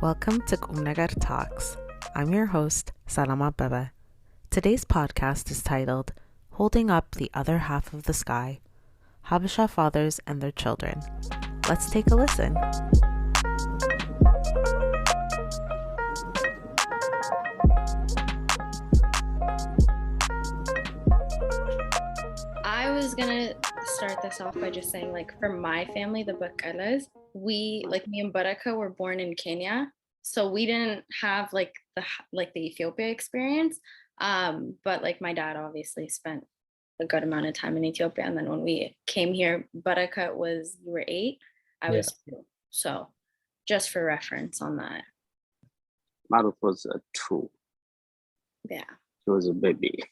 Welcome to Kümneger Talks. I'm your host, Selam Abebe. Today's podcast is titled Holding Up the Other Half of the Sky, Habesha Fathers and Their Children. Let's take a listen. I was gonna start this off by just saying, like, for my family, the Bakalas, me and Baraka were born in Kenya, so we didn't have the Ethiopia experience. But like my dad obviously spent a good amount of time in Ethiopia, and then when we came here, Baraka you were 8, I was 2. So just for reference on that. Maruf was 2. Yeah. She was a baby.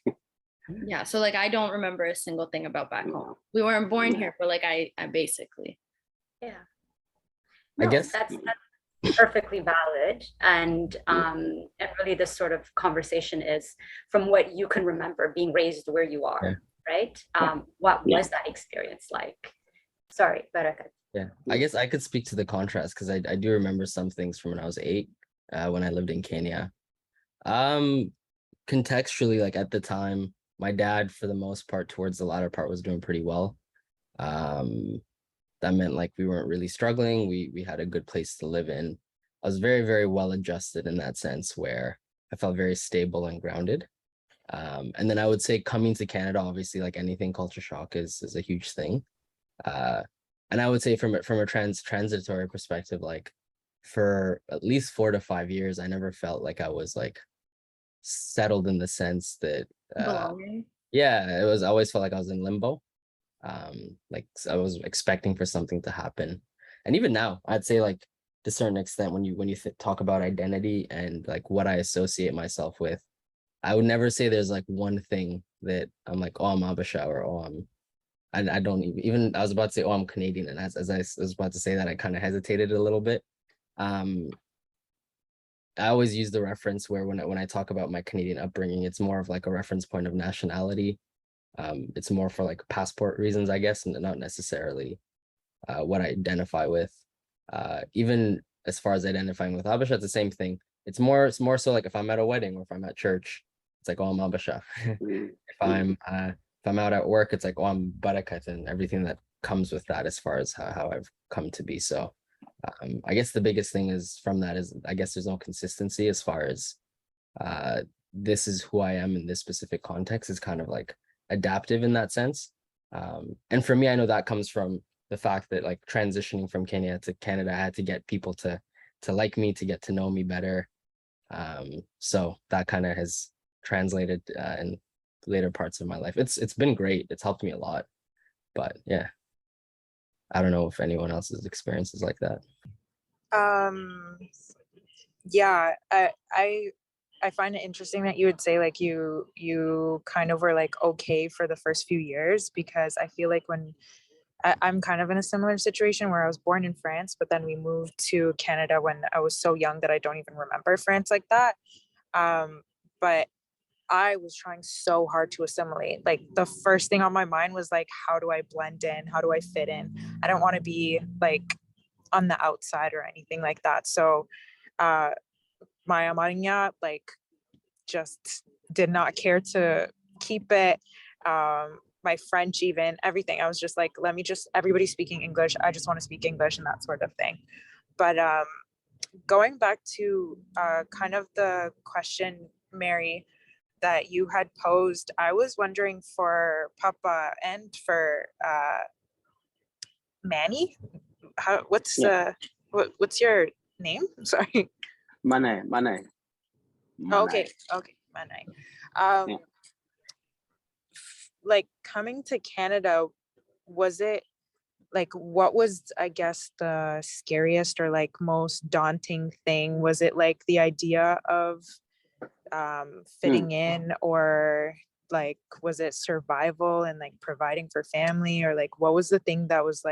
Yeah, so I don't remember a single thing about back home. We weren't born here, but I basically. Yeah. No, I guess that's perfectly valid. And really this sort of conversation is from what you can remember being raised where you are, right? What was that experience like? Sorry, Baraka. Yeah, I guess I could speak to the contrast because I do remember some things from when I was 8, when I lived in Kenya. Contextually, at the time, my dad, for the most part, towards the latter part, was doing pretty well. That meant we weren't really struggling. We had a good place to live in. I was very, very well adjusted in that sense where I felt very stable and grounded. And then I would say coming to Canada, obviously, like anything, culture shock is a huge thing. And I would say from a transitory perspective, for at least 4 to 5 years, I never felt like I was settled in the sense that belonging. I always felt like I was in limbo. I was expecting for something to happen. And even now, I'd say to a certain extent, when you talk about identity and what I associate myself with, I would never say there's one thing that I'm I'm Habesha, or I don't even I was about to say, I'm Canadian. And as I was about to say that, I kind of hesitated a little bit. I always use the reference where when I talk about my Canadian upbringing, it's more of a reference point of nationality. It's more for passport reasons, I guess, and not necessarily what I identify with. Even as far as identifying with Habesha, it's the same thing. It's more so if I'm at a wedding or if I'm at church, it's I'm Habesha. If I'm out at work, it's I'm Barakat, and everything that comes with that as far as how I've come to be. So I guess the biggest thing is from that is I guess there's no consistency as far as this is who I am in this specific context. Is kind of adaptive in that sense. And for me, I know that comes from the fact that transitioning from Kenya to Canada, I had to get people to like me, to get to know me better. So that kind of has translated in later parts of my life. It's been great. It's helped me a lot. But yeah, I don't know if anyone else's experience is like that. Yeah, I find it interesting that you would say you kind of were okay for the first few years, because I feel when I'm kind of in a similar situation where I was born in France, but then we moved to Canada when I was so young that I don't even remember France like that. But I was trying so hard to assimilate. The first thing on my mind was how do I blend in? How do I fit in? I don't want to be on the outside or anything like that. So my Amarinya just did not care to keep it. My French, even everything. I was just everybody speaking English. I just want to speak English and that sort of thing. But going back to kind of the question, Mary, that you had posed, I was wondering for Papa and for Manny, what's your name? Sorry. Mane. Okay, Mane. Coming to Canada, was it what was, I guess, the scariest or most daunting thing? Was it the idea of fitting in, or was it survival and providing for family, or what was the thing that was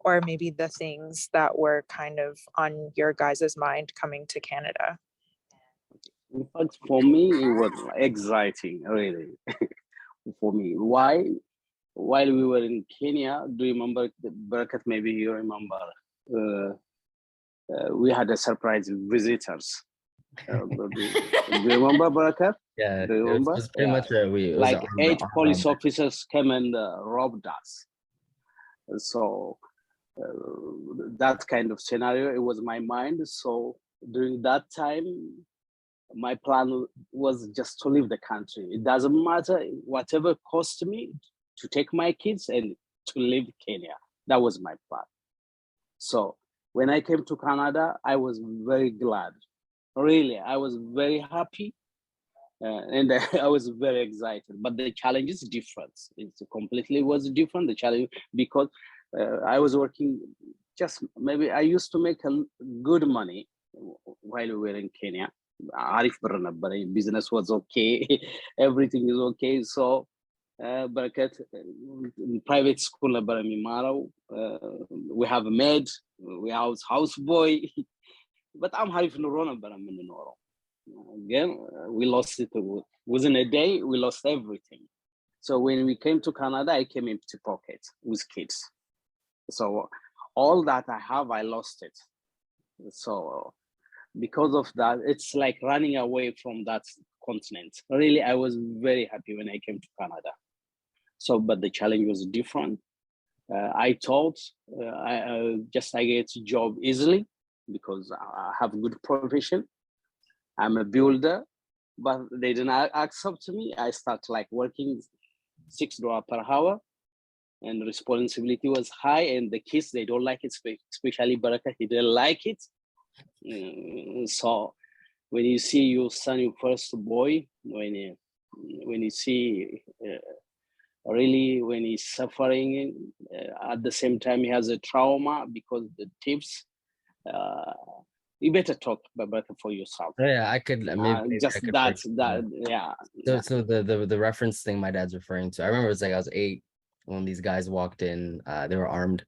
or maybe the things that were kind of on your guys' mind coming to Canada? In fact, for me, it was exciting, really. For me, why? While we were in Kenya, do you remember, Barakat? Maybe you remember. We had a surprise visitors. Do you remember, Barakat? Yeah, do you remember? it was pretty much it was like an 8 armed police robbery. officers came and robbed us. So that kind of scenario, it was my mind. So during that time, my plan was just to leave the country. It doesn't matter whatever cost me to take my kids and to leave Kenya. That was my plan. So when I came to Canada, I was very glad. Really, I was very happy. And I was very excited, but the challenge is different. It completely was different, the challenge, because I was working just, maybe I used to make good money while we were in Kenya. Business was okay, everything is okay. So, Barakat, private school, we have a maid, we have houseboy, but I'm having no again, we lost it within a day. We lost everything. So when we came to Canada, I came empty pocket with kids. So all that I have, I lost it. So because of that, it's like running away from that continent. Really, I was very happy when I came to Canada. So, but the challenge was different. I thought I get a job easily because I have a good profession. I'm a builder, but they didn't accept me. I started like working $6 per hour, and the responsibility was high. And the kids, they don't like it, especially Baraka. He didn't like it. So when you see your son, your first boy, when you see really when he's suffering, at the same time he has a trauma because the tips. You better talk about for yourself. Yeah, I could maybe just I could that yeah. So the reference thing my dad's referring to, I remember it was like I was 8 when these guys walked in. They were armed.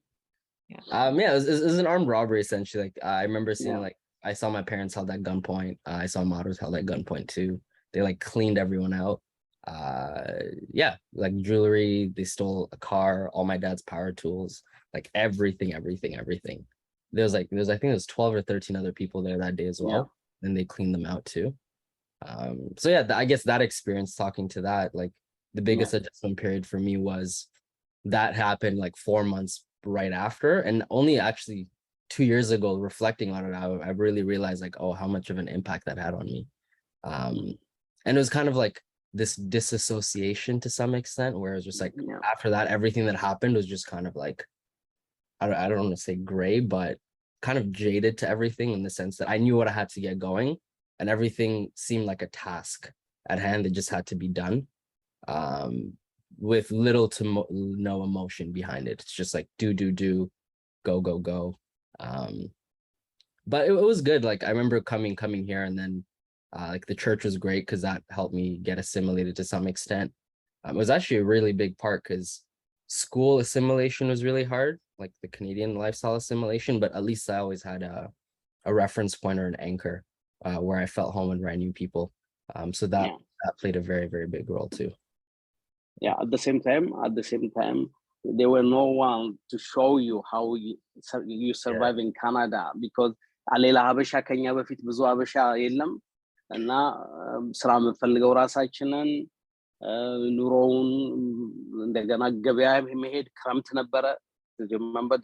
Yeah, it was an armed robbery essentially. Like I remember seeing like I saw my parents held at gunpoint. I saw models held at gunpoint too. They like cleaned everyone out. Yeah, like jewelry. They stole a car, all my dad's power tools, like everything. There's I think there was 12 or 13 other people there that day as well. And they cleaned them out too. So yeah, I guess that experience, talking to that, like the biggest adjustment period for me was that happened like 4 months right after, and only actually 2 years ago, reflecting on it, I really realized like, oh, how much of an impact that had on me. And it was kind of like this disassociation to some extent, where it was just like after that, everything that happened was just kind of like, I don't want to say gray, but kind of jaded to everything, in the sense that I knew what I had to get going, and everything seemed like a task at hand that just had to be done, with little to no emotion behind it. It's just like do, go. But it was good. Like I remember coming here, and then like the church was great because that helped me get assimilated to some extent. It was actually a really big part because school assimilation was really hard, like the Canadian lifestyle assimilation, but at least I always had a reference point or an anchor where I felt home and where I knew people. So that played a very, very big role too. Yeah, at the same time, there were no one to show you how you survive in Canada, because ሌላ ሀበሻ ከኛ በፊት ብዙ ሀበሻ የለም እና ስራ የምንፈልገው ራሳችንን ኑሮውን እንደገና ገበያ መሄድ ክረምት ነበረ። Remember,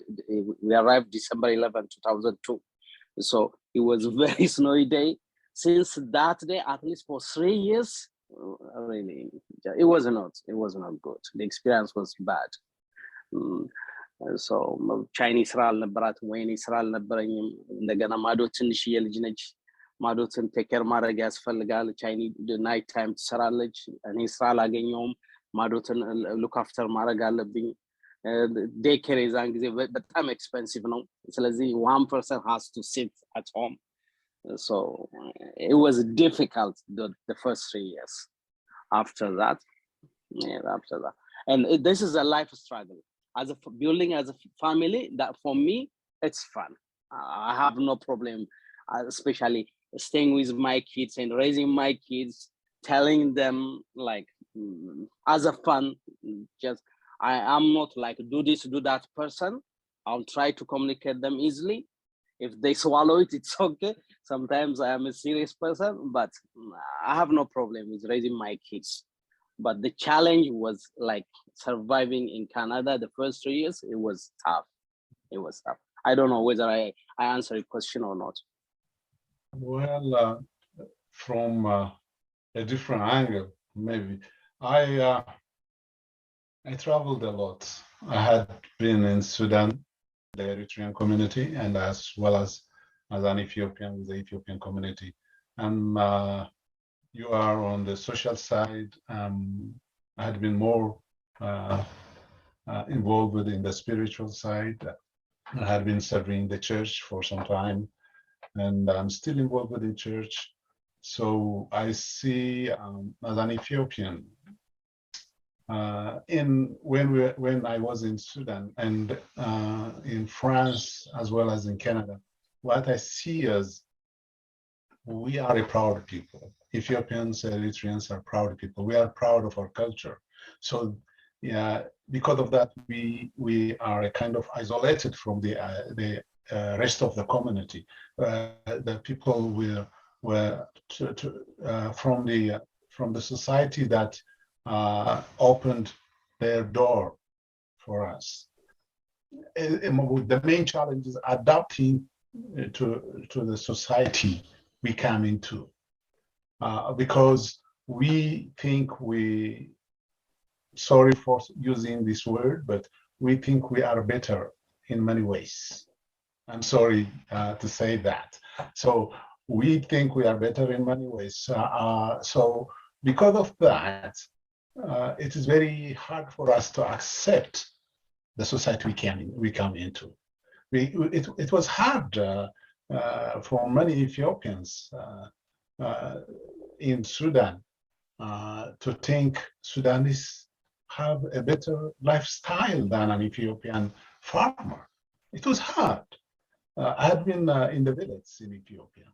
we arrived December 11, 2002. So it was a very snowy day. Since that day, at least for 3 years, really, it was not good. The experience was bad. So Chinese ስራ አልነበራትም፣ ወይኔ ስራ አልነበረኝም። እንደገና ማዶ ትንሽ የልጅ ነች፣ ማዶትን ቴከር ማድረግ ያስፈልጋል። ቻይኒ ናይት ታይም ትሰራለች፣ እኔ ስራ አላገኘውም፣ ማዶትን ሉክ አፍተር ማድረግ አለብኝ። ዴይ ኬር የዛን ጊዜ በጣም ኤክስፔንሲቭ ነው። ስለዚህ one person has to sit at home. So it was difficult the first 3 years. After that, and this is a life struggle. as a building as a family, that for me, it's fun. I have no problem, especially staying with my kids and raising my kids, telling them like as a fun, just I am not like do this, do that person. I'll try to communicate them easily. If they swallow it, it's okay. Sometimes I am a serious person, but I have no problem with raising my kids. But the challenge was like surviving in Canada the first 3 years. It was tough. It was tough. I don't know whether I answer your question or not. Well, from a different angle, maybe. I traveled a lot. I had been in Sudan, the Eritrean community, and as well as an Ethiopian with the Ethiopian community. And you are on the social side. I had been more involved in the spiritual side. I had been serving the church for some time, and I'm still involved with the church. So I see as an Ethiopian, when I was in Sudan and in France as well as in Canada, what I see is we are a proud people. Ethiopians, Eritreans are proud people. We are proud of our culture. So yeah, because of that, we are a kind of isolated from the rest of the community. The people were from the society that opened their door for us. The main challenge is adapting to the society we come into, because we think sorry for using this word, but we think we are better in many ways. I'm sorry to say that. So we think we are better in many ways. So because of that, it is very hard for us to accept the society we come into. It was hard for many Ethiopians in Sudan to think Sudanese have a better lifestyle than an Ethiopian farmer. It was hard. I had been in the village in Ethiopia.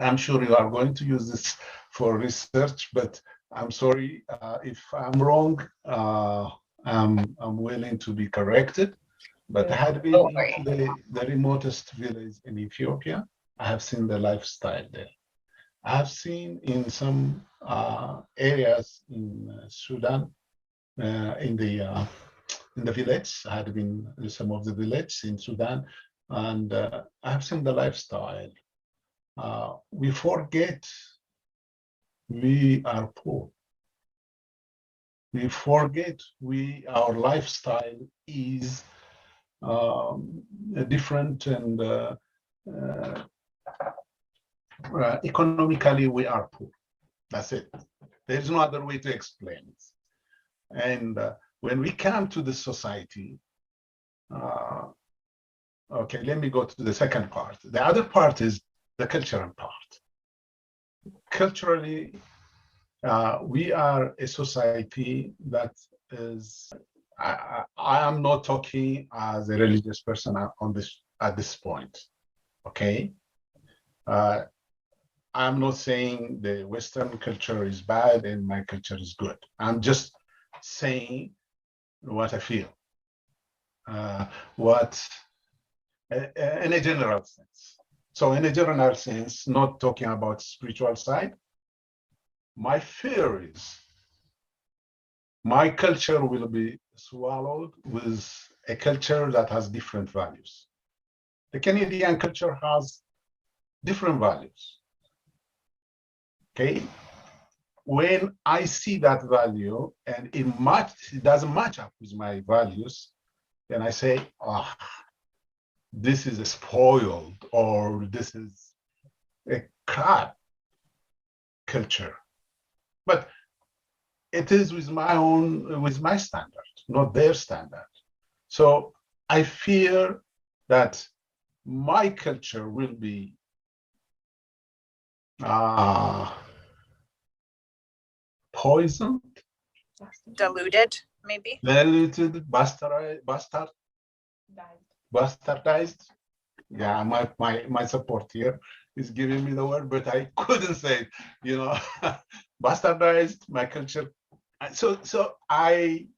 I'm sure you are going to use this for research, but I'm sorry if I'm wrong. I'm willing to be corrected. But I had been into the remotest village in Ethiopia. I have seen the lifestyle there. I have seen in some areas in Sudan, in the village. I had been in some of the villages in Sudan, and I have seen the lifestyle. We forget we are poor. We forget our lifestyle is different, and economically we are poor. That's it. There's no other way to explain it. And when we come to the society, okay, let me go to the second part. The other part is the cultural part. Culturally, we are a society that is, I am not talking as a religious person at this point, okay? I'm not saying the Western culture is bad and my culture is good. I'm just saying what I feel, in a general sense. So in a general sense, not talking about spiritual side, my fear is my culture will be swallowed with a culture that has different values. The Canadian culture has different values, okay? When I see that value and it doesn't match up with my values, then I say, oh, this is a spoiled, or this is a crap culture. But it is with my standard, not their standard. So I fear that my culture will be poisoned, diluted, maybe. Diluted, bastardized. Yeah, my support here is giving me the word, but I couldn't say it, bastardized my culture. So I'm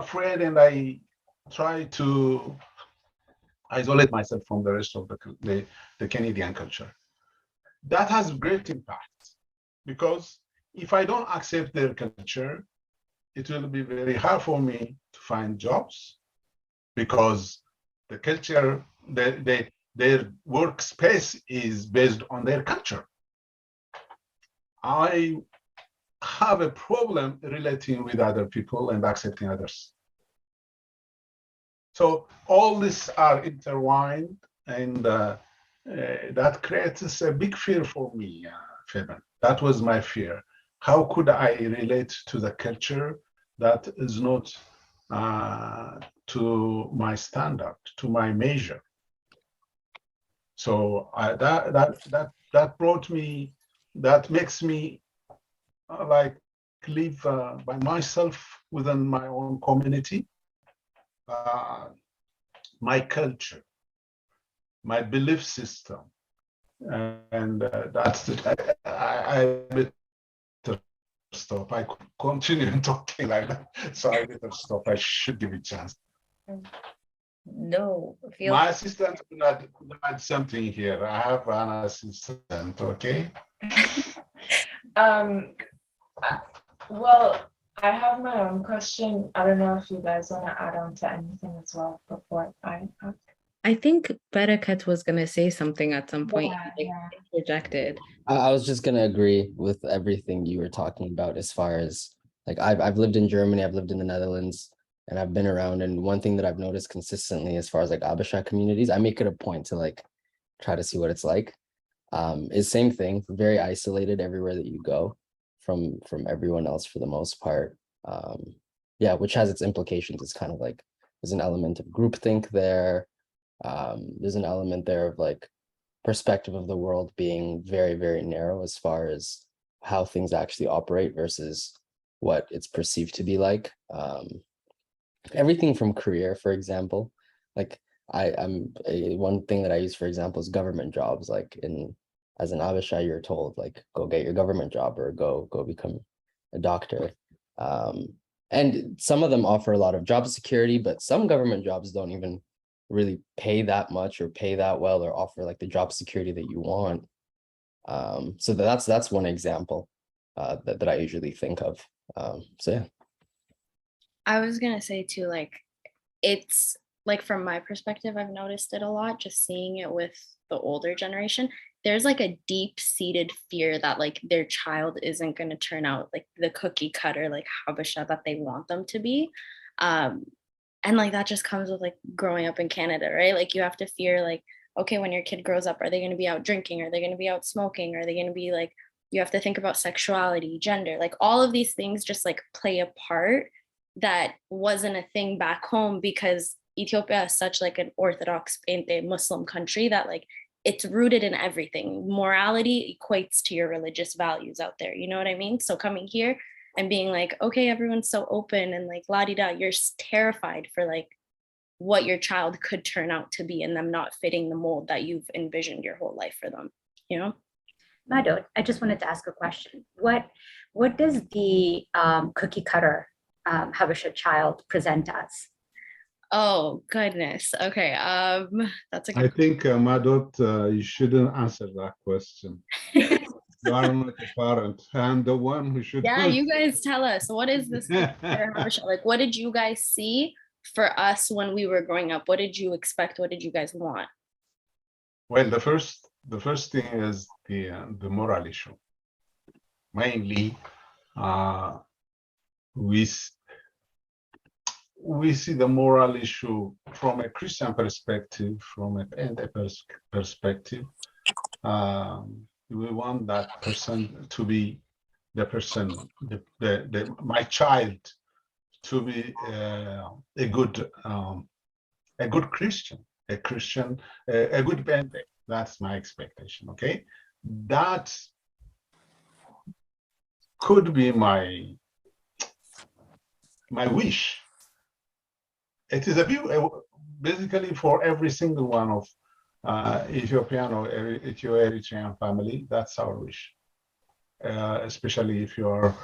afraid, and I try to isolate myself from the rest of the Canadian culture. That has great impact, because if I don't accept their culture, it will be very hard for me to find jobs, because the culture, their workspace is based on their culture. I have a problem relating with other people and accepting others. So all these are intertwined, and that creates a big fear for me, Fabian. That was my fear. How could I relate to the culture that is not to my standard, to my measure? So that brought me, that makes me like live by myself within my own community, my culture, my belief system, and that's it. I better stop. I could continue talking like that, so I better stop. I should give it a chance. No, My assistant will add something here. I have an assistant, okay? Well, I have my own question. I don't know if you guys want to add on to anything as well before I ask. I think Barakat was going to say something at some point. Rejected. I was just gonna agree with everything you were talking about, as far as like I've lived in Germany, I've lived in the Netherlands, and I've been around. And one thing that I've noticed consistently, as far as like Habesha communities, I make it a point to like try to see what it's like. Is same thing, very isolated everywhere that you go from everyone else for the most part. Yeah, which has its implications. It's kind of like there's an element of groupthink there. There's an element there of like perspective of the world being very, very narrow as far as how things actually operate versus what it's perceived to be like. Everything from career, for example, like one thing that I use, for example, is government jobs. Like as an Habesha, you're told like, go get your government job, or go become a doctor. And some of them offer a lot of job security, but some government jobs don't even really pay that much or pay that well or offer like the job security that you want. So that's one example that I usually think of. So yeah. I was gonna say too, like, it's like from my perspective, I've noticed it a lot, just seeing it with the older generation. There's like a deep-seated fear that like their child isn't gonna turn out like the cookie cutter, like Habesha that they want them to be. And like that just comes with like growing up in Canada, right? Like you have to fear like, okay, when your kid grows up, are they going to be out drinking? Are they going to be out smoking? Are they going to be like, you have to think about sexuality, gender, like all of these things just like play a part that wasn't a thing back home, because Ethiopia is such like an Orthodox Muslim country that like it's rooted in everything. Morality equates to your religious values out there. You know what I mean? So coming here and being like, okay, everyone's so open and like la-di-da, you're terrified for like what your child could turn out to be and them not fitting the mold that you've envisioned your whole life for them, you know? Madot, I just wanted to ask a question. What does the cookie cutter Habesha child present as? Oh goodness. Okay. That's a good I think Madot, you shouldn't answer that question. You are not a parent. I'm the one who should. Yeah, you guys tell us. What is this Habesha? Like, what did you guys see for us when we were growing up? What did you expect? What did you guys want? Well, the first thing is the moral issue. Mainly, we see the moral issue from a Christian perspective, from a perspective. We want that person to be the person, my child, to be a good Christian, a good Bente. That's my expectation. Okay, that could be my my wish. It is basically for every single one of Ethiopian or Ethio-Eritrean family. That's our wish. Especially if you're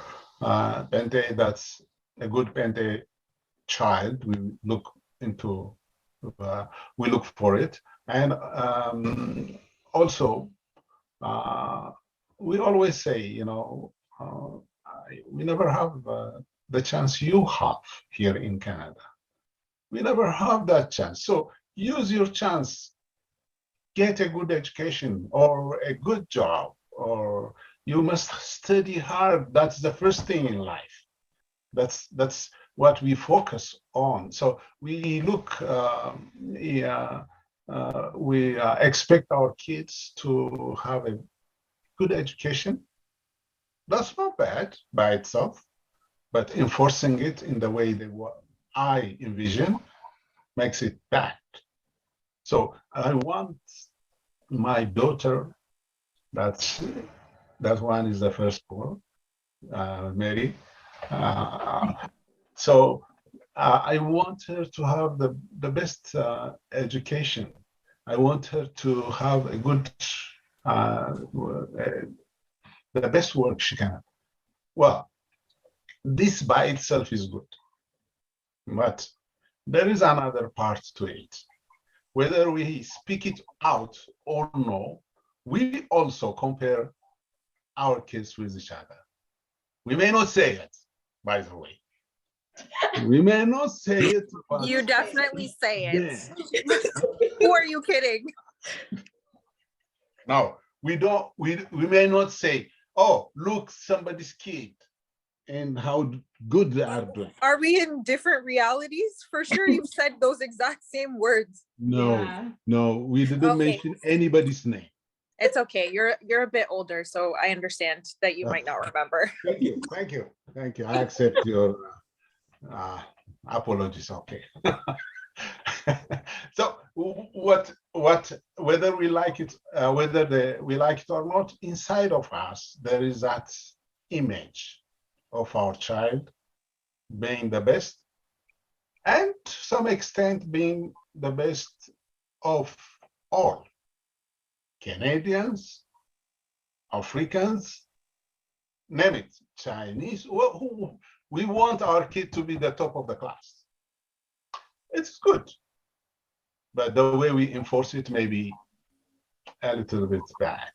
Pente, that's a good Pente child. We look for it. And also, we always say, we never have the chance you have here in Canada. We never have that chance. So use your chance, get a good education or a good job, or you must study hard. That's the first thing in life. That's what we focus on. So we expect our kids to have a good education. That's not bad by itself, but enforcing it in the way I envision makes it bad. So I want my daughter, that one is the firstborn, Mary. So I want her to have the best education. I want her to have a good, the best work she can have. Well, this by itself is good, but there is another part to it. Whether we speak it out or no, we also compare our kids with each other. We may not say it, by the way. We may not say it. But you definitely say it. Yeah. Who are you kidding? No, we don't. We may not say, "Oh, look, somebody's kid," and how good they are doing. Are we in different realities? For sure, you've said those exact same words. No, we didn't mention anybody's name. It's okay. You're a bit older, so I understand that you might not remember. Thank you. I accept your apologies. Okay. So whether we like it, we like it or not, inside of us there is that image of our child being the best, and to some extent being the best of all Canadians, Africans, name it, Chinese. We want our kid to be the top of the class. It's good, but the way we enforce it may be a little bit bad.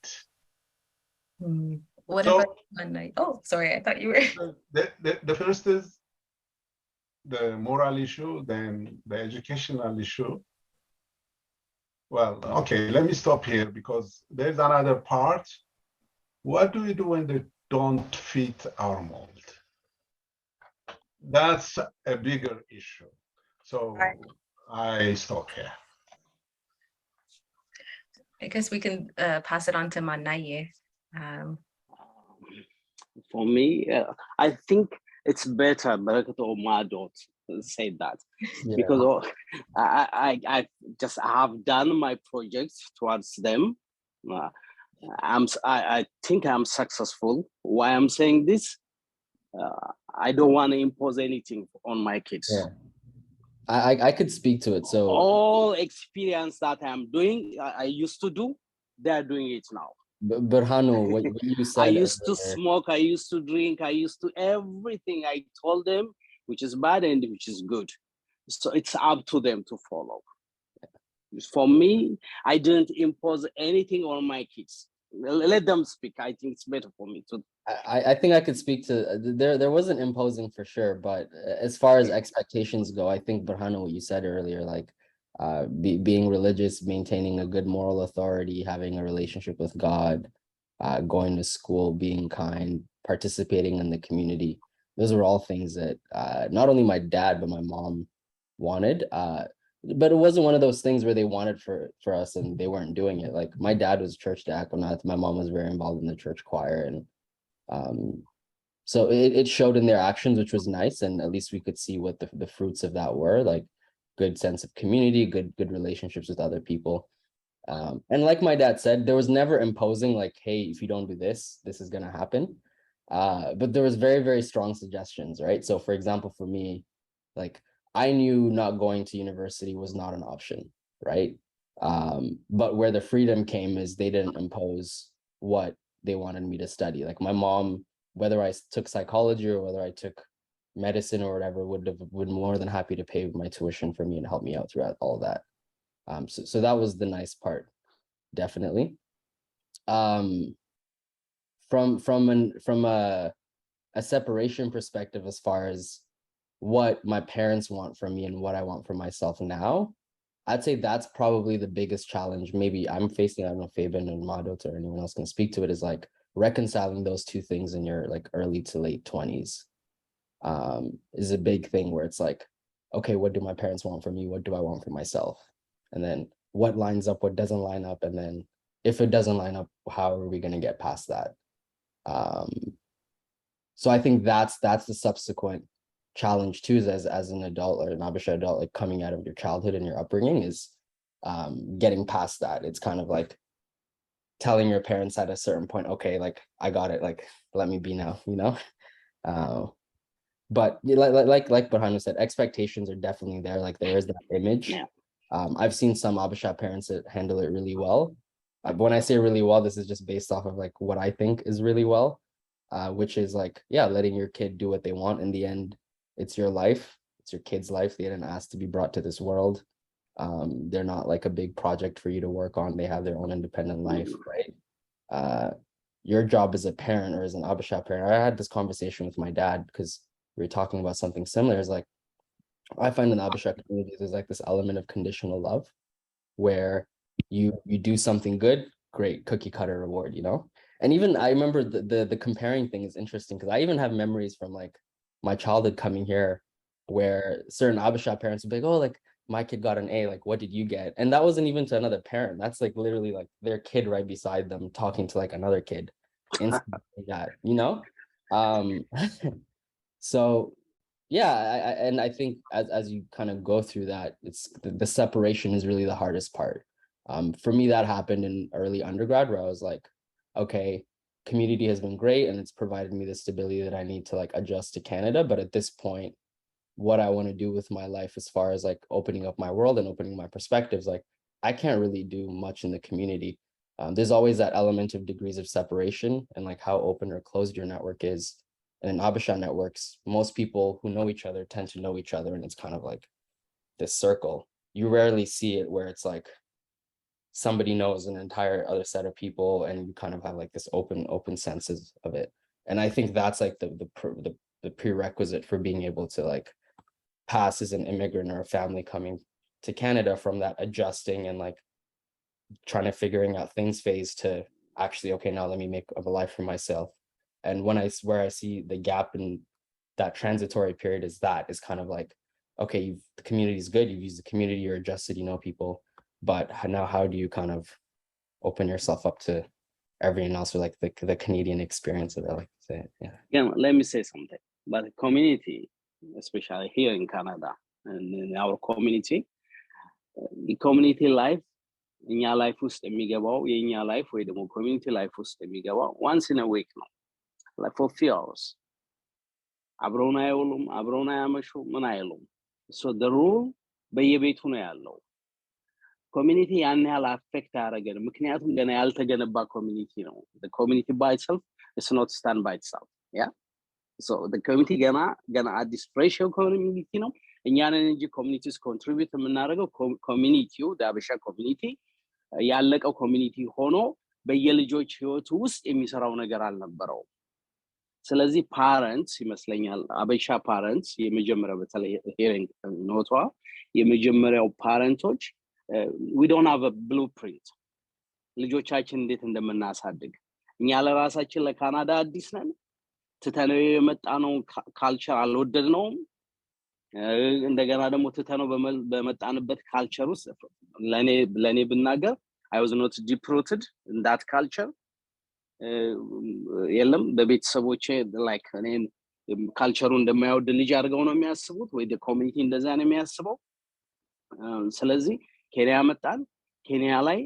What about Monday? Oh, sorry, I thought you were. The first is the moral issue, then the educational issue. Well, okay, let me stop here because there's another part. What do we do when they don't fit our mold? That's a bigger issue. So I stop here. I guess we can pass it on to Manaye. For me, I think it's better Barakat or Madot say that, because I have done my projects towards them. I think I'm successful. Why I'm saying this? I don't want to impose anything on my kids. Yeah. I could speak to it. So all experience that I'm doing, I used to do, they're doing it now. But Hanu, what you said, I used to smoke, I used to drink, I used to everything. I told them which is bad and which is good. So it's up to them to follow. For me, I didn't impose anything on my kids. Let them speak. I think it's better for me to. I think I could speak to there wasn't imposing for sure, but as far as expectations go, I think Burhanu, what you said earlier, like being religious, maintaining a good moral authority, having a relationship with God, going to school, being kind, participating in the community. Those were all things that not only my dad but my mom wanted. But it wasn't one of those things where they wanted for us and they weren't doing it. Like my dad was church diaconate, my mom was very involved in the church choir, and so it showed in their actions, which was nice, and at least we could see what the fruits of that were, like good sense of community, good relationships with other people. And like my dad said, there was never imposing like, hey, if you don't do this, this is going to happen. But there was very, very strong suggestions, right? So for example, for me, like I knew not going to university was not an option, right? But where the freedom came is they didn't impose what they wanted me to study. Like my mom, whether I took psychology or whether I took medicine or whatever, would have been more than happy to pay my tuition for me and help me out throughout all that. So that was the nice part, definitely. From a separation perspective, as far as what my parents want from me and what I want for myself now, I'd say that's probably the biggest challenge maybe I'm facing. I don't know if Fabian and Madot or anyone else can speak to it, is like reconciling those two things in your like early to late 20s is a big thing, where it's like, okay, what do my parents want from me? What do I want for myself? And then what lines up, what doesn't line up? And then if it doesn't line up, how are we going to get past that? So I think that's the subsequent challenge too, is as an adult or an Habesha adult, like coming out of your childhood and your upbringing, is getting past that. It's kind of like telling your parents at a certain point, okay, like I got it, like let me be now, you know. But like Burhanu said, expectations are definitely there. Like there is that image. Yeah. I've seen some Habesha parents that handle it really well. But when I say really well, this is just based off of like what I think is really well, which is like, yeah, letting your kid do what they want. In the end, it's your life. It's your kid's life. They didn't ask to be brought to this world. They're not like a big project for you to work on. They have their own independent life, right? Your job as a parent or as an Habesha parent, I had this conversation with my dad because we were talking about something similar. It's like, I find in the Habesha community, there's like this element of conditional love where you do something good, great, cookie cutter reward, you know? And even I remember the comparing thing is interesting, because I even have memories from like my childhood coming here where certain Habesha parents would be like, oh, like my kid got an A, like what did you get? And that wasn't even to another parent. That's like literally like their kid right beside them talking to like another kid. Instantly that, you know? So yeah, and I think as you kind of go through that, it's the separation is really the hardest part. For me, that happened in early undergrad, where I was like, okay, community has been great and it's provided me the stability that I need to like adjust to Canada. But at this point, what I want to do with my life as far as like opening up my world and opening my perspectives, like I can't really do much in the community. There's always that element of degrees of separation and like how open or closed your network is. And in Habesha networks, most people who know each other tend to know each other, and it's kind of like this circle. You rarely see it where it's like somebody knows an entire other set of people, and you kind of have like this open senses of it. And I think that's like the prerequisite for being able to like pass as an immigrant or a family coming to Canada, from that adjusting and like trying to figuring out things phase to actually, okay, now let me make a life for myself. And where I see the gap in that transitory period is kind of like, okay, the community is good, you've used the community, you're adjusted, you know people, but now how do you kind of open yourself up to everyone else, or like the Canadian experience, as I like to say it. Yeah, let me say something. But the community, especially here in Canada and in our community, the community life, እኛ ላይፍ ውስጥ የሚገባው የኛ ላይፍ ወይ ደግሞ ኮሚኒቲ ላይፍ ውስጥ የሚገባው once in a week ነው, like for few hours. አብረውን አይውሉም፣ አብረውን አያመሹ፣ ምን አይሉም። so the rule በየቤቱ ነው ያለው። ኮሚኒቲ ያን ያህል አፌክት አያደርገንም፣ ምክንያቱም ገና ያልተገነባ ኮሚኒቲ ነው። the community by itself is not stand by itself. yeah, so the community ገና አዲስ ፍሬሽ ኮሚኒቲ ነው። እኛንን እንጂ ኮሚኒቲስ ኮንትሪቢዩት የምናደርገው ኮሚኒቲው the ኮሚኒቲ ያለቀው ኮሚኒቲ ሆኖ በየልጆች ህይወት ውስጥ የሚሰራው ነገር አልነበረው። ስለዚህ ፓረንትስ ይመስለኛል አበሻ ፓረንትስ የመጀመሪያው በተለይ ሄሪንግ ኖቷ የመጀመሪያው ፓረንቶች we don't have a blueprint ልጆቻችን እንዴት እንደምናሳድግ። እኛ ለራሳችን ለካናዳ አዲስ ነን፣ ትተነው የመጣነው ካልቸር አልወደድነውም። እንደገና ደግሞ ትተነው በመጣንበት ካልቸር ውስጥ ለኔ ብናገር I was not deep rooted in that culture. የለም በቤተሰቦቼ like እኔ ካልቸሩ እንደማይወድ ልጅ አድርገው ነው የሚያስቡት፣ ወይ ኮሚኒቲ እንደዛ ነው የሚያስበው። ስለዚህ ኬንያ መጣን። ኬንያ ላይ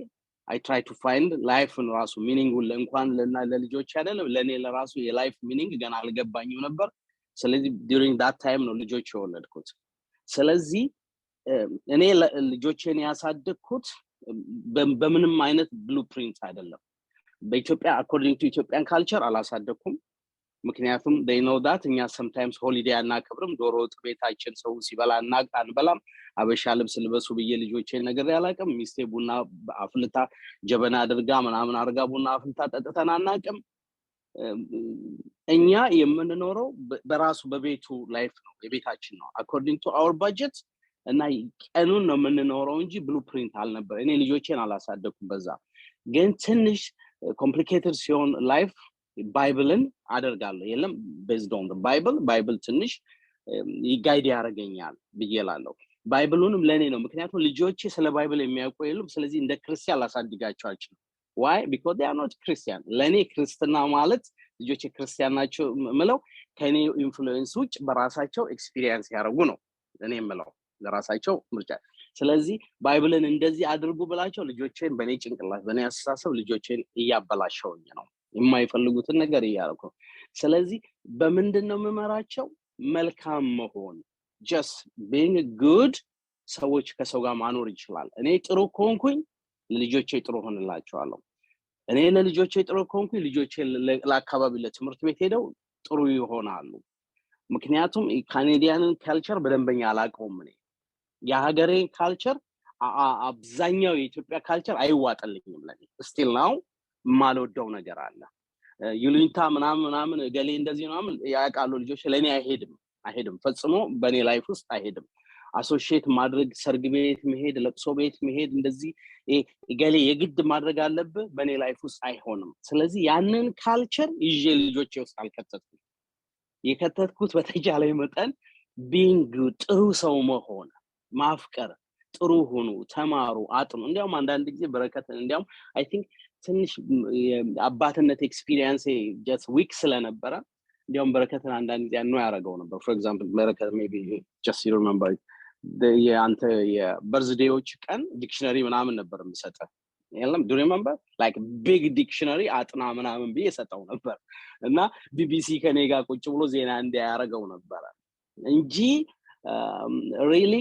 I try to find life in ራሱ meaning እንኳን ለልጆች አይደለም ለኔ ለራሱ የላይፍ meaning ገና አልገባኝም ነበር ስለዚህ during that time ነው ልጆች የወለድኩት ስለዚህ እኔ ልጆቼን ያሳደግኩት በምንም አይነት blueprint አይደለም በኢትዮጵያ according to Ethiopian culture አላሳደኩም ምክንያቱም they know that እኛ sometimes holiday አናከብርም ዶሮ ወጥ ቤታችን ሰው ሲበላ አንበላም አበሻ ልብስ ልበሱ በየ ልጆቼን ነገር ያላቀም ሚስቴ ቡና አፍልታ ጀበና አድርጋ ምናምን አርጋ ቡና አፍልታ ጠጥተን አናቀም እኛ የምንኖረው በራሱ በቤቱ ላይፍ ነው የቤታችን ነው according to our budget እና ቀኑን ነው የምንኖረው እንጂ blueprint አልነበር እኔ ልጆቼን አላሳደኩም በዛ ግን ትንሽ complicated ሲሆን ላይፍ ባይብልን አደርጋለሁ የለም based on the bible ትንሽ ጋይድ ያረጋኛል ብዬላለሁ ባይብሉንም ለኔ ነው ምክንያቱም ልጆቼ ስለ ባይብል የሚያውቁ የሉም ስለዚህ እንደ ክርስቲያን ላሳድጋቸው አልችልም why because they are not Christian ለኔ ክርስትና ማለት ልጆቼ ክርስቲያን ናቸው ምለው ከኔ ኢንፍሉዌንስ ውጭ በራሳቸው ኤክስፒሪየንስ ያረጉ ነው እኔ ምለው ለራሳቸው ምርጫ ስለዚህ ባይብልን እንደዚህ አድርጉ ብላቸው ልጆቼን በኔ ጭንቅላት በኔ አስተሳሰብ ልጆቼን እያበላሸውኝ ነው የማይፈልጉትን ነገር እያረኩ ስለዚህ በመንደነው መመራቸው መልካም መሆን just being good ሰዎች ከሰው ጋር ማኖር ይችላል እኔ ጥሩ ኮንኩኝ ልጆቼ ጥሩ ሆነላቸዋለሁ እኔ ለልጆቼ ጥሩ ኮንኩኝ ልጆቼ ለአካባቢ ለትምህርት ቤት ሄደው ጥሩ ይሆናሉ ምክንያቱም ካናዲያንን ካልቸር በደንበኛ አላቀውም እኔ የሀገሬ ካልቸር አብዛኛው የኢትዮጵያ ካልቸር አይዋጠልኝም ለኔ still now ማልወደው ነገር አለ ዩሊንታ ምናምን ገሌ እንደዚህ ነው ያቃሉ ልጆች ለኔ አይሄድም ፈጽሞ በኔ ላይፍ ውስጥ አይሄድም አሶሺየት ማድረግ ሰርግ ቤት መሄድ ለቅሶ ቤት መሄድ እንደዚህ ገሌ የግድ ማድረግ አለበት በኔ ላይፍ ውስጥ አይሆንም ስለዚህ ያንን ካልቸር ይዤ ልጆቼ ውስጥ አልከተትኩም የከተትኩት በተቻለ መጠን being good ጥሩ ሰው መሆን ማፍቀር ጥሩ ሆኑ ተማሩ አጥኑ እንዲያውም አንዳንድ ጊዜ በረከትን እንዲያውም I think ትንሽ አባትነት ኤክስፒሪየንስ just week ስለነበረ እንዲያውም በረከትን አንዳንድ ጊዜ ነው ያረጋው ነበር for example በረከት maybe just you remember የአንተ የበርዝዴዎች ቀን ዲክሽነሪ ምናምን ነበር የምሰጠው የለም do you remember like big dictionary አጥና ምናምን በየሰጠው ነበር እና ቢቢሲ ከኔ ጋር ቁጭ ብሎ ዜና እንዲያረጋው ነበር እንጂ really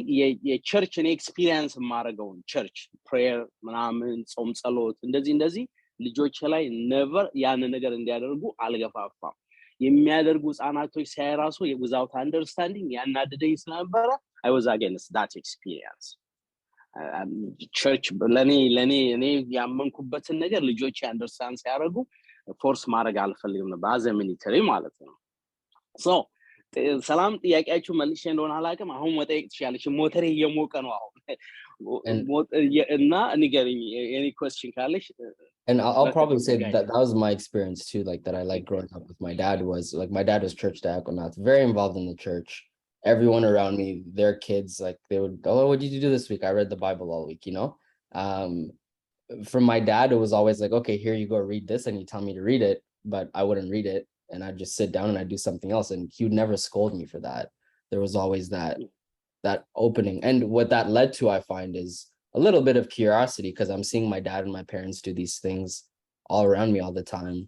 የቸርች ኤክስፒሪየንስ ማረጋው ቸርች prayer ምናምን ጾም ጸሎት እንደዚህ ልጆች ላይ never ያን ነገር እንዲያደርጉ አልገፋፋም የሚያደርጉ ህፃናቶች ሳይራሱ without understanding ያናደደኝ ስለነበረ I was against that experience church ለኔ እኔ ያመንኩበትን ነገር ልጆች አንደርስታንድ ሲያደርጉ ፎርስ ማድረግ አልፈልግም ነበር as a military ማለት ነው so ሰላም ጥያቄያችሁ መልሼ እንደሆነ አላቀም አሁን መጠየቅ ትችያለሽ ሞተሬ እየሞቀ ነው አሁን እና ንገሪኝ any question ካለሽ and I'll probably say that was my experience too like that I like growing up with my dad was like my dad was church diaconate very involved in the church everyone around me their kids like they would what did you do this week I read the Bible all week you know from my dad it was always like okay here you go read this and you tell me to read it but I wouldn't read it and I'd just sit down and I'd do something else and he would never scold me for that there was always that opening and what that led to I find is a little bit of curiosity because I'm seeing my dad and my parents do these things all around me all the time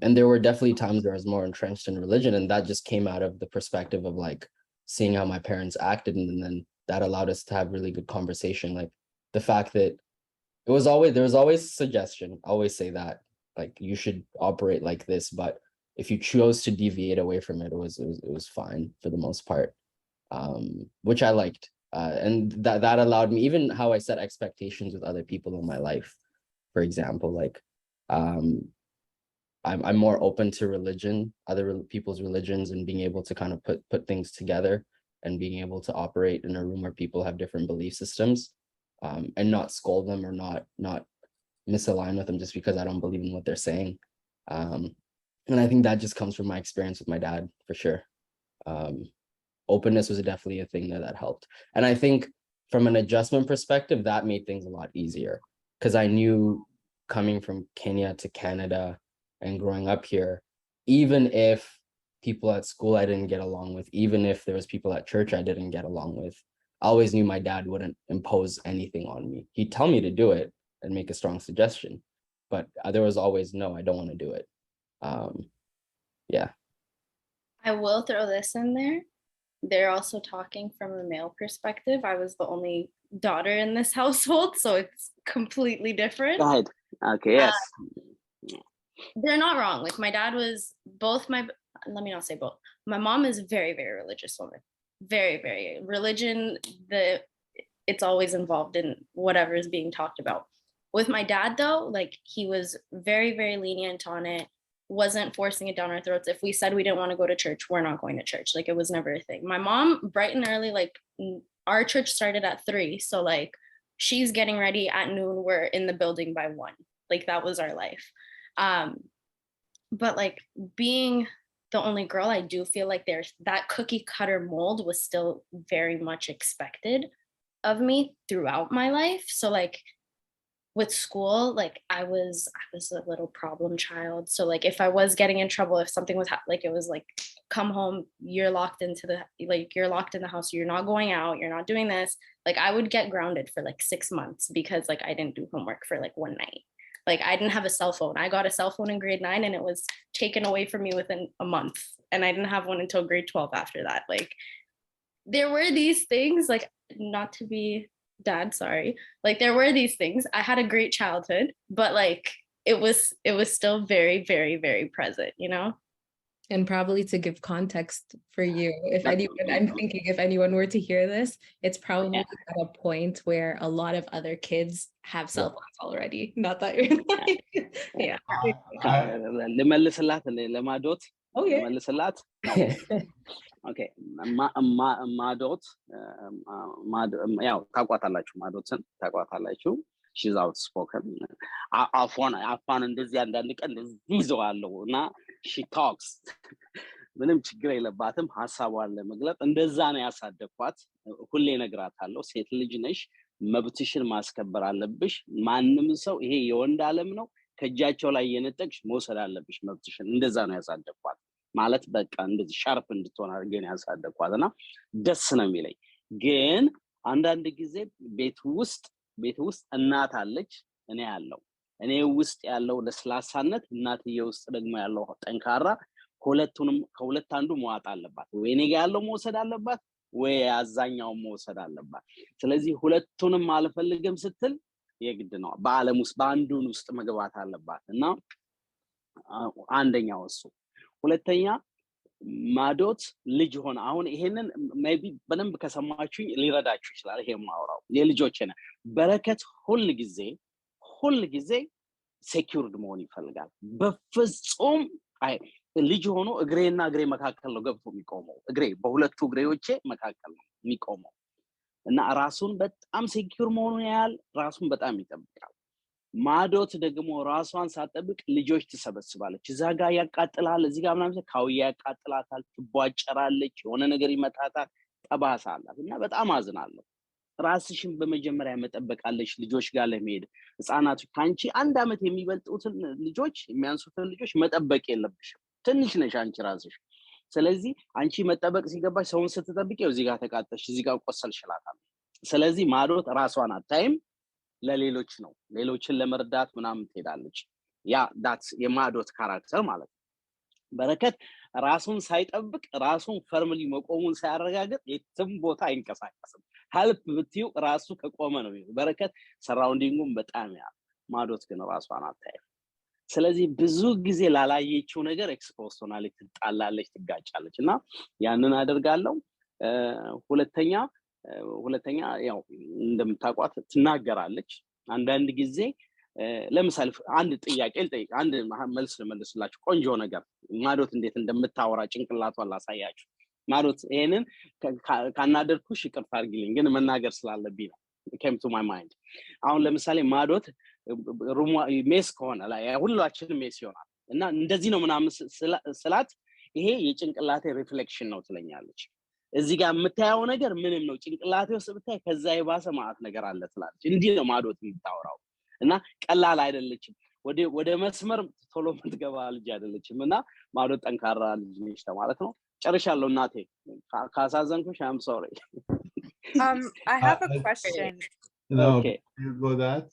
and there were definitely times where I was more entrenched in religion and that just came out of the perspective of like seeing how my parents acted and then that allowed us to have really good conversation like the fact that there was always suggestion always say that like you should operate like this but if you chose to deviate away from it it was fine for the most part which I liked and that allowed me even how I set expectations with other people in my life for example like I'm more open to religion other people's religions and being able to kind of put things together and being able to operate in a room where people have different belief systems and not scold them or not misalign with them just because I don't believe in what they're saying and I think that just comes from my experience with my dad for sure openness was definitely a thing that helped and I think from an adjustment perspective that made things a lot easier because I knew coming from Kenya to Canada and growing up here even if people at school I didn't get along with even if there was people at church I didn't get along with I always knew my dad wouldn't impose anything on me he'd tell me to do it and make a strong suggestion. But there was always, no, I don't want to do it. Yeah. I will throw this in there. They're also talking from a male perspective. I was the only daughter in this household, so it's completely different. Go ahead. Okay, yes. They're not wrong. Like my dad was let me not say both. My mom is a very, very religious woman. Very, very religion. It's always involved in whatever is being talked about. With my dad though, like he was very, very lenient on it. Wasn't forcing it down our throats. If we said we didn't want to go to church, we're not going to church. Like it was never a thing. My mom, bright and early, like our church started at 3. So like she's getting ready at noon. We're in the building by 1. Like that was our life. But like being the only girl, I do feel like there's that cookie cutter mold was still very much expected of me throughout my life. So like with school, like I was a little problem child. So like if I was getting in trouble, if something was like it was like come home, you're locked in the house, you're not going out, you're not doing this. Like I would get grounded for like 6 months because like I didn't do homework for like one night. Like I didn't have a cell phone. I got a cell phone in grade 9 and it was taken away from me within a month. And I didn't have one until grade 12 after that. Like there were these things, like not to be dad, sorry. Like there were these things. I had a great childhood, but like it was still very, very, very present, you know? And probably to give context for you, I'm thinking if anyone were to hear this, it's probably at a point where a lot of other kids have cell phones already. Not that you're like, yeah. ለማዶት Oh yeah. ለመልስላት ኦኬ ማዶት ያው ታቋታላችሁ ማዶትን ታቋታላችሁ she's outspoken አፏን እንደዚህ አንዳንድ ቀን እንደዚህ ይዘዋለሁ እና she talks ምንም ችግር የለባትም ሐሳቧን ለመግለጽ እንደዛ ነው ያሳደኳት ሁሌ ነግራታለሁ ሴት ልጅ ነሽ መብትሽን ማስከበር አለብሽ ማንንም ሰው ይሄ የወንድ ዓለም ነው ከጃቸው ላይ የነጠቅሽ መውሰድ አለብሽ መብትሽን እንደዛ ነው ያሳደኳት ማለት በቃ እንደዚህ ሻርፕ እንድትሆን አድርገን ያሳደኳትና ደስ ነው የሚለኝ ግን አንዳንድ ጊዜ ቤት ውስጥ እናት አለች እኔ ያለው እኔ ውስጥ ያለው ለስላሳነት እናትዬ ውስጥ ደግሞ ያለው ጠንካራ ከሁለት አንዱ መዋጥ አለባት ወይ እኔ ጋር ያለው መውሰድ አለባት ወይ አዛኛው መውሰድ አለባት ስለዚህ ሁለቱንም አልፈልግም ስትል የግድ ነው በአለም ውስጥ በአንዱን ውስጥ መግባት አለባት እና አንደኛው እሱ ሁለተኛ ማዶት ልጅ ሆነ አሁን ይሄንን ሜቢ በደንብ ከሰማችሁ ሊረዳችሁ ይችላል ይሄ ማውራው የልጆች ነው በረከት ሁሉ ጊዜ ሴኩርድ መሆን ይፈልጋል በፍጹም አይ ልጅ ሆኖ እግሬና እግሬ መካከል ነው ገብቶ የሚቆመው እግሬ በሁለቱ እግሬዎቼ መካከል ነው የሚቆመው እና ራሱን በጣም ሴኩር መሆኑን ያያል ራሱን በጣም ይጠብቃል ማዶት ደግሞ ራሷን ሳትጠብቅ ልጆች ትሰበስባለች እዛ ጋር ያቃጥላል እዚህ ጋር ምናምን ካውያ ያቃጥላታል ትቧጨራለች የሆነ ነገር ይመታታል ጠባሳላት እና በጣም አዝናለሁ ራስሽን በመጀመሪያ መጠበቃለሽ ልጆች ጋር ለመሄድ ህፃናት ካንቺ 1 አመት የሚበልጡትን ልጆች የሚያንሱትን ልጆች መጠበቅ የለብሽም ትንሽ ነሽ አንቺ ራስሽ ስለዚህ አንቺ መጠበቅ ሲገባሽ ሰውን ስትጠብቂው እዚህ ጋር ተቃጠልሽ እዚህ ጋር ቆሰልሽላታል ስለዚህ ማዶት ራሷን አታይም ለሌሎች ነው ሌሎችን ለመርዳት ምናምን ትሄዳለች ያ ዳትስ የማዶት ካራክተር ማለት በረከት ራሱን ሳይጠብቅ ራሱን ፈርምሊ መቆሙን ሳያረጋግጥ የትም ቦታ አይንቀሳቀስም ሄልፕ ብትዩ ራሱ ከቆመ ነው በረከት ሰራውንዲንጉን በጣም ያ ማዶት ግን ራሷን አታይም ስለዚህ ብዙ ጊዜ ላላየችው ነገር ኤክስፖዝ ሆናለች ትጣላለች ትጋጫለች እና ያንን አደርጋለሁ ሁለተኛ ያው እንደምታቋት ትናገራለች አንዳንድ ጊዜ ለምሳሌ አንድ ጥያቄ ልጠይቅ አንድ መልስ ልመልስላችሁ ቆንጆ ነገር ማዶት እንዴት እንደምታወራ ጭንቅላቷን ላሳያችሁ ማዶት ይሄንን ካናደርኩሽ ይቅርታ አድርጊልኝ ግን መናገር ስላለብኝ ነው came to my mind አሁን ለምሳሌ ማዶት ሩማ ሜስ ከሆነ ላይ ሁላችንም ሜስ ይሆናል እና እንደዚህ ነው ምናምን ስላት ይሄ የጭንቅላቴ ሪፍሌክሽን ነው ትለኛለች እዚህ ጋር የምታየው ነገር ምንም ነው ጭንቅላቴ ውስጥ ብታይ ከዛ የባሰ ማለት ነገር አለ ትላለች እንዲህ ነው ማዶት የምታወራው እና ቀላል አይደለችም ወደ መስመር ቶሎ የምትገባ ልጅ አይደለችም እና ማዶት ጠንካራ ልጅ ነች ማለት ነው ጨርሻለሁ እናቴ ካሳዘንኩሽ I'm sorry I have a question No, Okay. before that,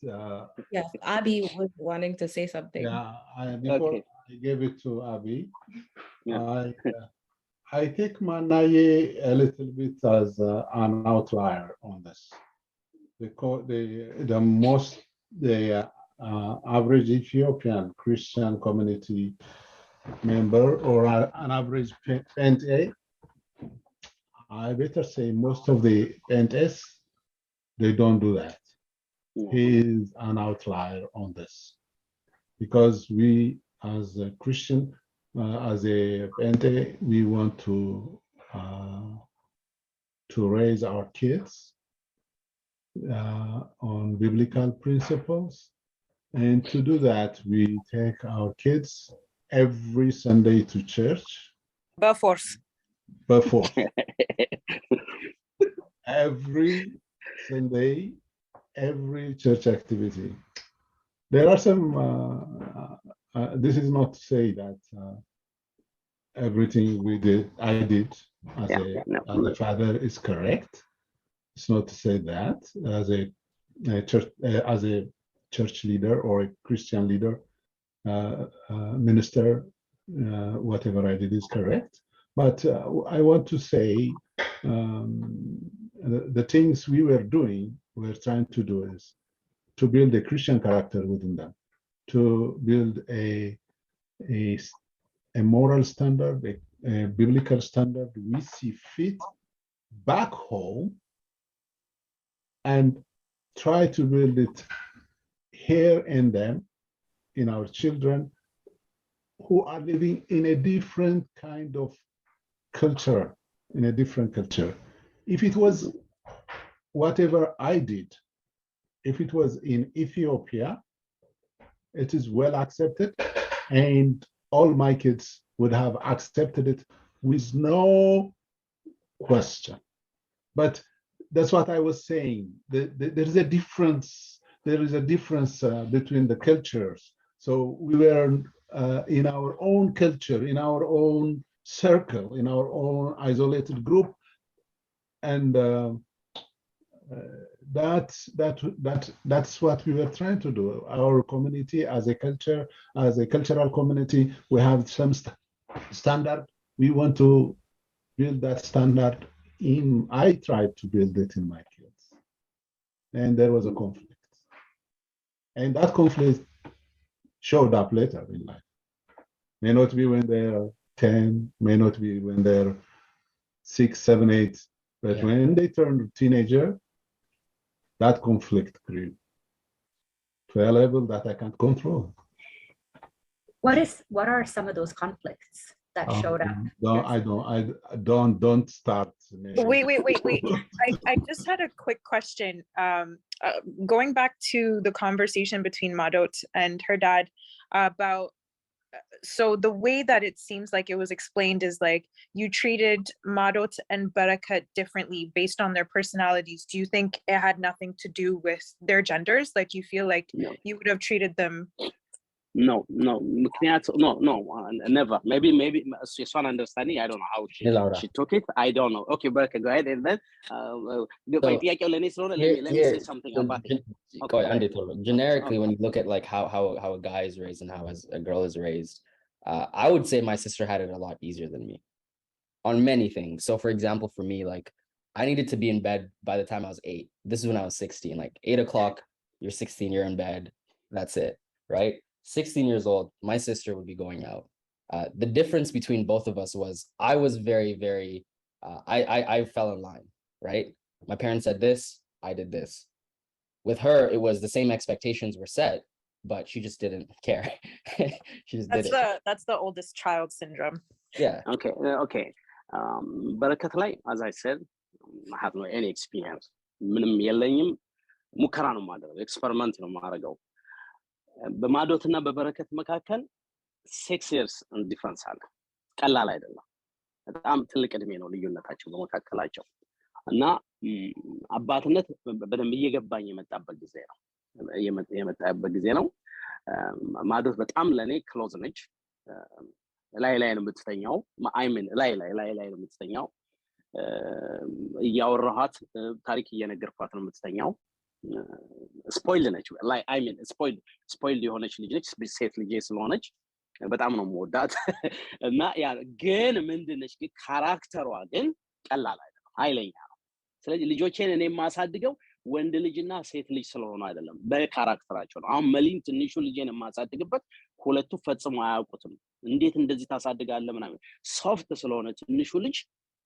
Yes, Abby was wanting to say something. yeah, before Okay. I gave it to Abby, Yeah. I take Manaye a little bit as an outlier on this. Because the average Ethiopian Christian community member or an average Pente, I better say most of the Pentes, they don't do that. He is an outlier on this because we as a Christian, as a Pente, we want to raise our kids on biblical principles. And to do that, we take our kids every Sunday to church. Before. Every Sunday, every church activity. There are some, this is not to say that everything I did as a father is correct. It's not to say that as a church leader or a Christian leader, minister, whatever I did is correct. But I want to say the things we're trying to do is to build a Christian character within them, to build a moral standard, a biblical standard we see fit back home, and try to build it here in them, in our children who are living in a different kind of culture, in a different culture. If it was whatever I did, if it was in Ethiopia, it is well accepted, and all my kids would have accepted it with no question. But that's what I was saying. There is a difference. There is a difference between the cultures. So we were in our own culture, in our own circle, in our own isolated group, and that's what we were trying to do. Our community, as a culture, as a cultural community, we have some standard. We want to build that standard. I tried to build it in my kids, and there was a conflict, and that conflict showed up later in life. May not be when they're 10, may not be when they're 6, 7, 8, but when they turn teenager, that conflict grew to a level that I can't control. What are some of those conflicts that showed up? Don't start. Wait. I just had a quick question. Going back to the conversation between Madot and her dad about, so the way that it seems like it was explained is like you treated Madot and Barakat differently based on their personalities. Do you think it had nothing to do with their genders? Like you feel like you would have treated them? No, never. Maybe it's one understanding. I don't know how she took it. I don't know. Okay, Baraka, go ahead, and then let me say something about it. Generically, when you look at like how a guy is raised and how a girl is raised, I would say my sister had it a lot easier than me on many things. So for example, for me, like I needed to be in bed by the time I was 8. This is when I was 16. Like 8 o'clock, you're 16, you're in bed. That's it, right? 16 years old, my sister would be going out. The difference between both of us was I was very, very, I fell in line, right? My parents said this, I did this. With her, it was the same expectations were set, but she just didn't care. She just did it. That's the oldest child syndrome. Yeah. Okay. Barakat ላይ, as I said, I have no any experience. ምንም የለኝም። ሙከራ ነው የማደርገው፣ ኤክስፐሪመንት ነው የማደርገው። በማዶትና በበረከት መካከል 6 years ዲፈረንስ አለ። ቀላል አይደለም። በጣም ትልቅ እድሜ ነው ልዩነታቸው በመካከላቸው እና አባትነት በደንብ እየገባኝ የመጣበት ጊዜ ነው። ማዶት በጣም ለኔ ክሎዝ ነች። ላይ ነው የምትተኛው። ላይ ነው የምትተኛው። እያወራኋት ታሪክ እየነገርኳት ነው የምትተኛው። ስፖይልድ ነች ላይ አይ ሚን ስፖይልድ የሆነች ልጅ ነች ሴት ልጅ ስለሆነች በጣም ነው የምወዳት እና ያ ግን ምንድነች ግን ካራክተሯ ግን ቀላል አይደለም ኃይለኛ ነው ስለዚህ ልጆቼን እኔ የማሳድገው ወንድ ልጅና ሴት ልጅ ስለሆነ አይደለም በካራክተራቸው ነው አሁን መሊን ትንሹ ልጄን የማሳድግበት ሁለቱ ፈጽሞ አያውቁትም እንዴት እንደዚህ ታሳድጋለህ ምናምን ሶፍት ስለሆነ ትንሹ ልጅ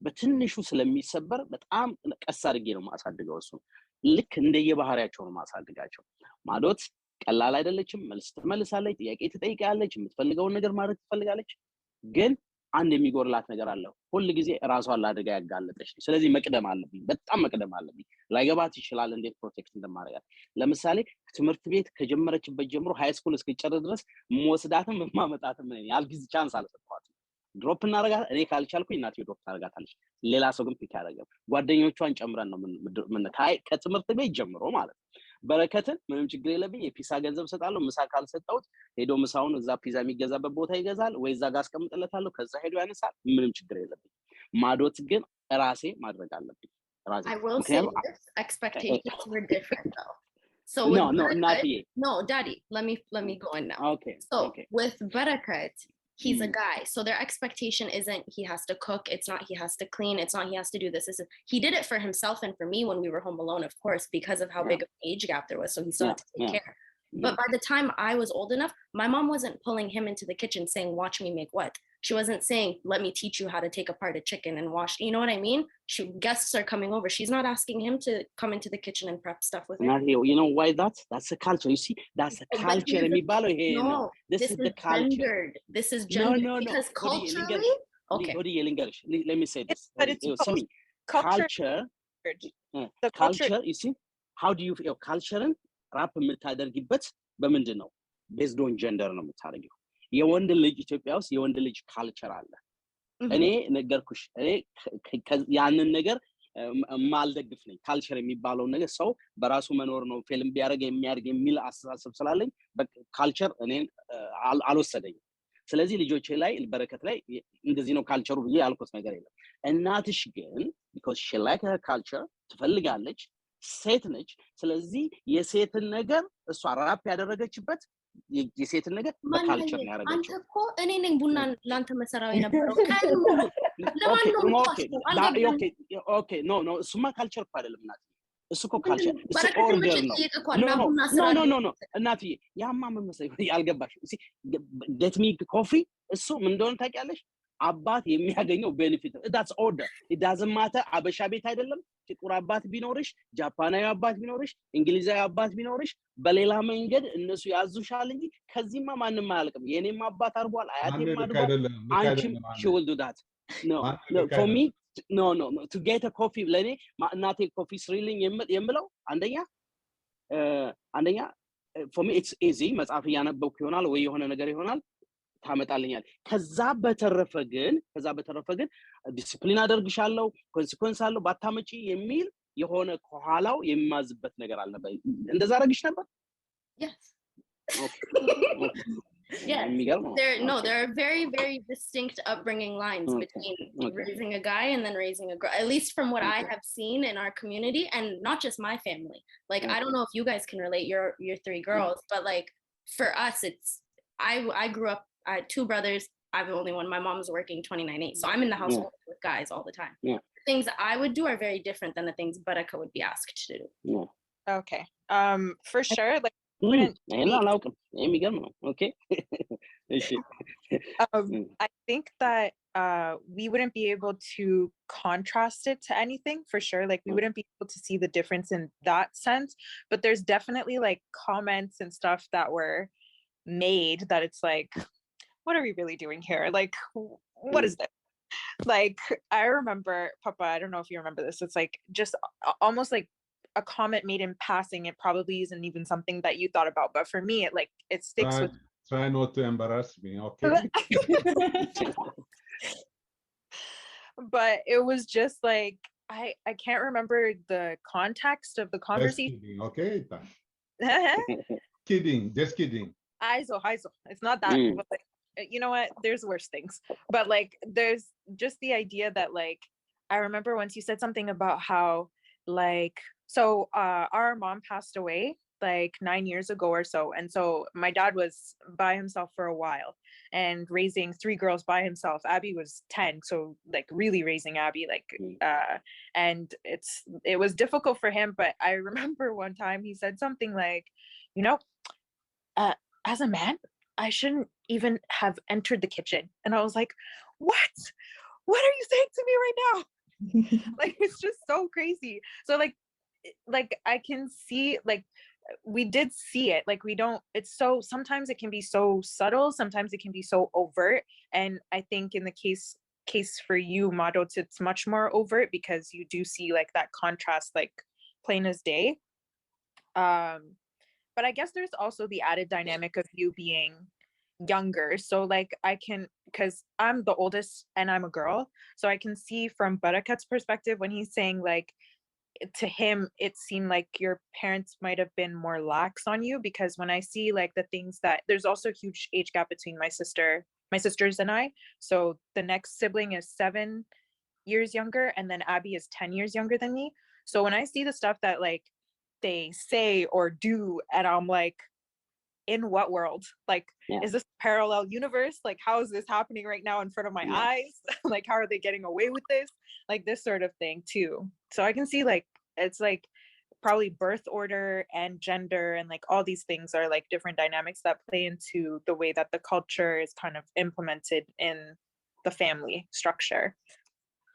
በትንሹ ስለሚሰበር በጣም ቀስ አድርጌ ነው ማሳድገው እሱ ልክ እንደየባህሪያቸው ነው ማሳድጋቸው ማዶት ቀላል አይደለችም መልስ ትመልሳለች ጥያቄ ትጠይቃለች የምትፈልገውን ነገር ማድረግ ትፈልጋለች ግን አንድ የሚጎርላት ነገር አለ ሁሉ ጊዜ ራሷን ለአደጋ ያጋለጠች ስለዚህ መቅደም አለብኝ በጣም መቅደም አለብኝ ላይገባት ይችላል እንዴት ፕሮቴክት እንደማደርጋት ለምሳሌ ትምህርት ቤት ከጀመረችበት ጀምሮ ሃይ ስኩል እስከጨረሰ ድረስ ሞስዳትም ማመጣትም ያልጊዜ ቻንስ አልሰጥኳትም ድሮፕ እናረጋት እኔ ካልቻልኩኝ እናቴ ድሮፕ ታረጋታለች ሌላ ሰው ግን ፒክ ያደርጋል ጓደኞቿን ጨምረን ነው ምን ከትምህርት ቤት ጀምሮ ማለት በረከትን ምንም ችግር የለብኝ የፒሳ ገንዘብ ሰጣለሁ ምሳ ካልሰጣውት ሄዶ ምሳውን እዛ ፒዛ የሚገዛበት ቦታ ይገዛል ወይ እዛ ጋር አስቀምጥለታለሁ ከዛ ሄዶ ያነሳል ምንም ችግር የለብኝ ማዶት ግን ራሴ ማድረግ አለብኝ ራሴ I will say this, expectations were different though. So no, Daddy, let me go in now. Okay. So okay. with Barakat, he's a guy. So their expectation isn't he has to cook. It's not he has to clean. It's not he has to do this. He did it for himself and for me when we were home alone, of course, because of how big of an age gap there was. So he still had to take care. But by the time I was old enough, my mom wasn't pulling him into the kitchen saying, watch me make what? She wasn't saying, let me teach you how to take apart a chicken and wash. You know what I mean? Guests are coming over. She's not asking him to come into the kitchen and prep stuff with her. Not here. You know why that's a culture. You see, that's a culture. No, this is the culture. Gendered. This is gendered. No. Because culturally, okay. Let me say this. But it's culture. The culture, you see, how do you feel? Culture ራፕ የምታደርጊበት በምንድን ነው ቤዝድ ኦን ጀንደር ነው የምታደርጊው የወንድ ልጅ ኢትዮጵያ ውስጥ የወንድ ልጅ ካልቸር አለ እኔ ነገርኩሽ እኔ ያንን ነገር ማልደግፍ ነኝ ካልቸር የሚባለው ነገር ሰው በራሱ መኖር ነው ፊልም ቢያደርግ የሚያድግ የሚል አስተሳሰብ ስላለኝ ካልቸር እኔን አልወሰደኝም ስለዚህ ልጆቼ ላይ በረከት ላይ እንደዚህ ነው ካልቸሩ ብዬ ያልኩት ነገር የለም እናትሽ ግን because she like her culture ትፈልጋለች ሴት ነች ስለዚህ የሴትን ነገር እሷ ራፕ ያደረገችበት የሴትን ነገር በካልቸር ነው ያደረገችው አንተ እኮ እኔ ነኝ ቡና ላንተ መሰራው የነበረው ኦኬ ኖ እሱማ ካልቸር እኮ አይደለም እናት እሱ እኮ ካልቸር እሱ ኦርደር ነው ኖ እናትዬ ያማ ምን መሰለኝ ያልገባሽ እሺ ጌት ሚ ኮፊ እሱ ምን እንደሆነ ታውቂያለሽ አባት የሚያገኘው ቤኔፊት that's order it doesn't matter አበሻ ቤት አይደለም ጥቁር አባት ቢኖርሽ ጃፓናዊ አባት ቢኖርሽ እንግሊዛዊ አባት ቢኖርሽ በሌላ መንገድ እነሱ ያዙሻል እንጂ ከዚህማ ማንንም አያልቅም የኔም አባት አርቧል አያቴም አርቧል አንቺም she will do that no for me no to get a coffee ለኔ እናቴ ኮፊ ስሪልኝ የምለው አንደኛ for me it's easy መጽሐፍ ያነበብኩ ይሆናል ወይ የሆነ ነገር ይሆናል ታመጣልኛል ከዛ በተረፈ ግን ዲሲፕሊን አደርግሻለሁ ኮንሲኩዌንስ አለው ባታመጪ የሚል የሆነ ከኋላው የማዝበት ነገር አልነበረ እንደዛ አረግሽ ነበር yes there are very very distinct upbringing lines between raising a guy and then raising a girl at least from what I have seen in our community and not just my family like I don't know if you guys can relate your three girls but like for us it's I grew up I had two brothers. I'm the only one. My mom's working 29/8. So I'm in the house with guys all the time. The things I would do are very different than the things Baraka would be asked to do. Okay. For sure. Like okay. I think that we wouldn't be able to contrast it to anything for sure. Like we wouldn't be able to see the difference in that sense. But there's definitely like comments and stuff that were made that it's like what are we really doing here like what is this like I remember Papa I don't know if you remember this it's like just almost like a comment made in passing it probably isn't even something that you thought about but for me it sticks with try not to embarrass me okay but it was just like I can't remember the context of the conversation just kidding it's not that but like you know what there's worse things but like there's just the idea that like I remember once you said something about how like So our mom passed away like 9 years ago or so. And so my dad was by himself for a while and raising 3 girls by himself. Abby was 10. So like really raising Abby, like, and it was difficult for him. But I remember one time he said something like, you know, as a man, I shouldn't even have entered the kitchen. And I was like, what are you saying to me right now? Like, it's just so crazy. So like I can see, like, we did see it, like, we don't, it's so, sometimes it can be so subtle, sometimes it can be so overt. And I think in the case for you, Mado, it's much more overt because you do see like that contrast, like plain as day. But I guess there's also the added dynamic of you being younger. So like I can, because I'm the oldest and I'm a girl, so I can see from Barakat's perspective when he's saying like, to him it seemed like your parents might have been more lax on you, because when I see like the things that, there's also a huge age gap between my sisters and I. So the next sibling is 7 years younger, and then Abby is 10 years younger than me. So when I see the stuff that like they say or do, and I'm like, in what world? Like, is this a parallel universe? Like, how is this happening right now in front of my eyes? Like, how are they getting away with this? Like, this sort of thing too. So I can see like, it's like probably birth order and gender and like all these things are like different dynamics that play into the way that the culture is kind of implemented in the family structure.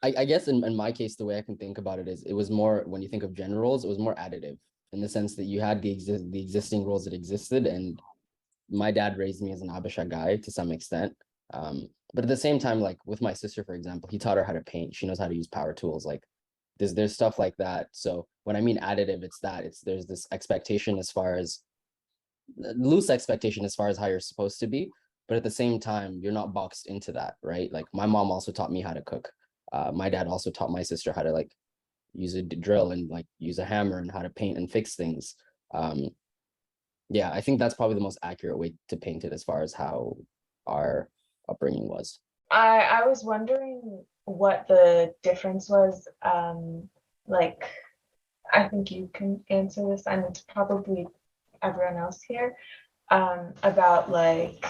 I guess in my case, the way I can think about it is, it was more, when you think of gender roles, it was more additive, in the sense that you had the existing roles that existed, and my dad raised me as an Habesha guy to some extent. But at the same time, like with my sister, for example, he taught her how to paint. She knows how to use power tools. Like there's stuff like that. So when I mean additive, it's that there's this expectation, as far as loose expectation as far as how you're supposed to be, but at the same time, you're not boxed into that, right? Like my mom also taught me how to cook. My dad also taught my sister how to like use a drill and like use a hammer, and how to paint and fix things. Yeah, I think that's probably the most accurate way to paint it as far as how our upbringing was. I was wondering what the difference was. Like, I think you can answer this, and it's probably everyone else here, about like,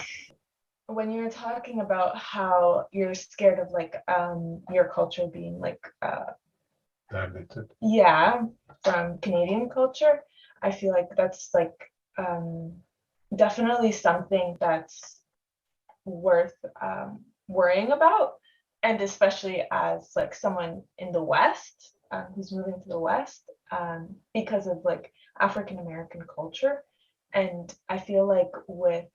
when you're talking about how you're scared of like your culture being like Diluted. yeah, from Canadian culture, I feel like that's like definitely something that's worth worrying about, and especially as like someone in the West who's moving to the West because of like African American culture. And I feel like with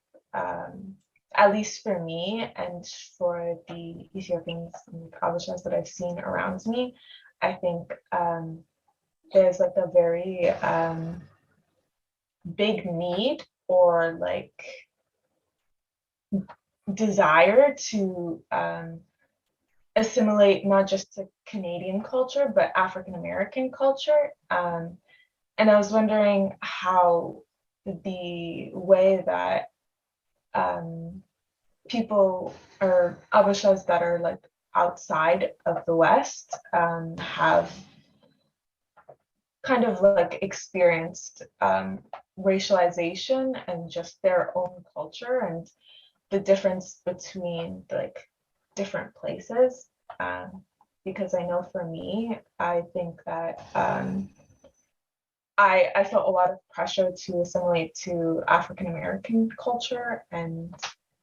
at least for me and for the Ethiopians and Habeshas that I've seen around me, I think there's like a very big need or like desire to assimilate not just to Canadian culture, but African American culture. And I was wondering how the way that people or Habeshas that are like outside of the West have kind of like experienced racialization and just their own culture and the difference between like different places. Because I know for me, I think that I felt a lot of pressure to assimilate to African American culture and,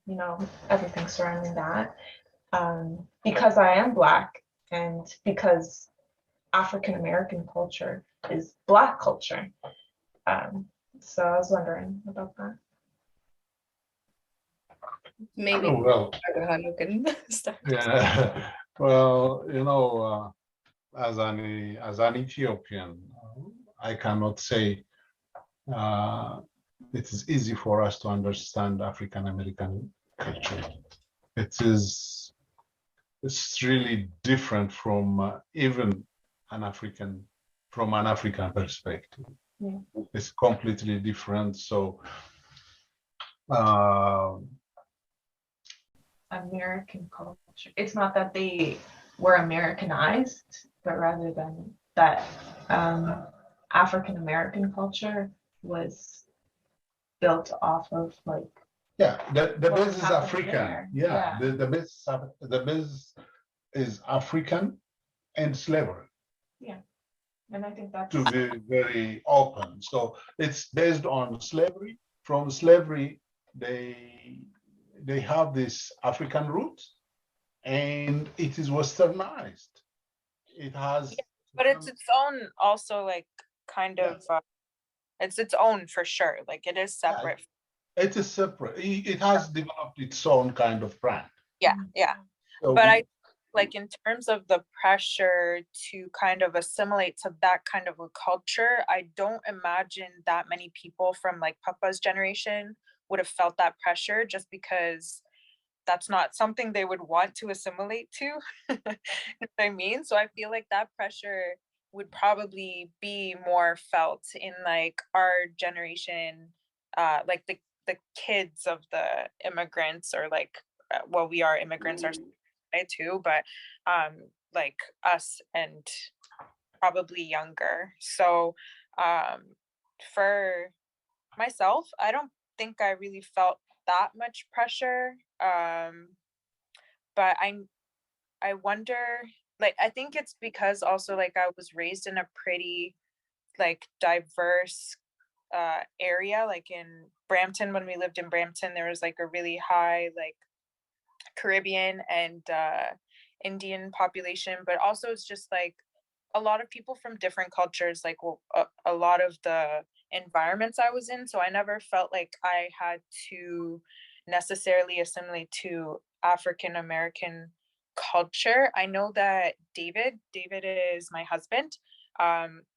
you know, everything surrounding that, because I am Black and because African American culture is Black culture. So I was wondering about that. Maybe Well, Hanu can start. yeah. Well, you know, as an Ethiopian, I cannot say it is easy for us to understand African American culture. It's really different from even an African perspective. Yeah. It's completely different. So American culture. It's not that they were Americanized, but rather than that African American culture was built off of like the what base is happened African. there. The base is African and slavery. Yeah, and I think that's To be very open. So it's based on slavery. From slavery, they have this African root, and it is westernized. It has, but it's its own also like kind of it's its own for sure. Like it is separate. It is separate. It has developed its own kind of brand. Yeah. So but I like in terms of the pressure to kind of assimilate to that kind of a culture, I don't imagine that many people from like Papa's generation would have felt that pressure, just because that's not something they would want to assimilate to. You know what I mean? So I feel like that pressure would probably be more felt in like our generation, like the kids of the immigrants, or like well, we are immigrants ourselves too, but like us and probably younger. So for myself, I don't think I really felt that much pressure. But I wonder, like, I think it's because also like I was raised in a pretty like diverse area. Like in Brampton, when we lived in Brampton, there was like a really high like Caribbean and Indian population, but also it's just like a lot of people from different cultures, like a lot of the environments I was in. So I never felt like I had to necessarily assimilate to African American culture. I know that David is my husband.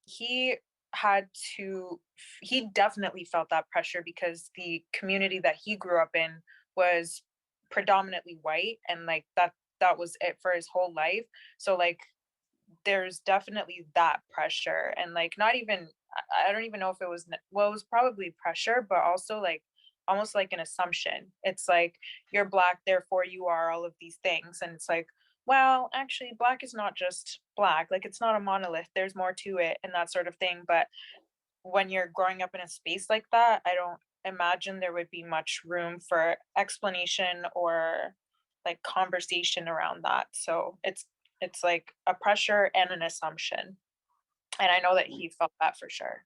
He definitely felt that pressure because the community that he grew up in was predominantly white, and like that was it for his whole life. So like there's definitely that pressure, and like not even, I don't even know if it was, well, it was probably pressure, but also like almost like an assumption. It's like you're black, therefore you are all of these things, and it's like, well, actually black is not just black, like it's not a monolith, there's more to it, and that sort of thing. But when you're growing up in a space like that, I don't imagine there would be much room for explanation or like conversation around that. So it's like a pressure and an assumption, and I know that he felt that for sure.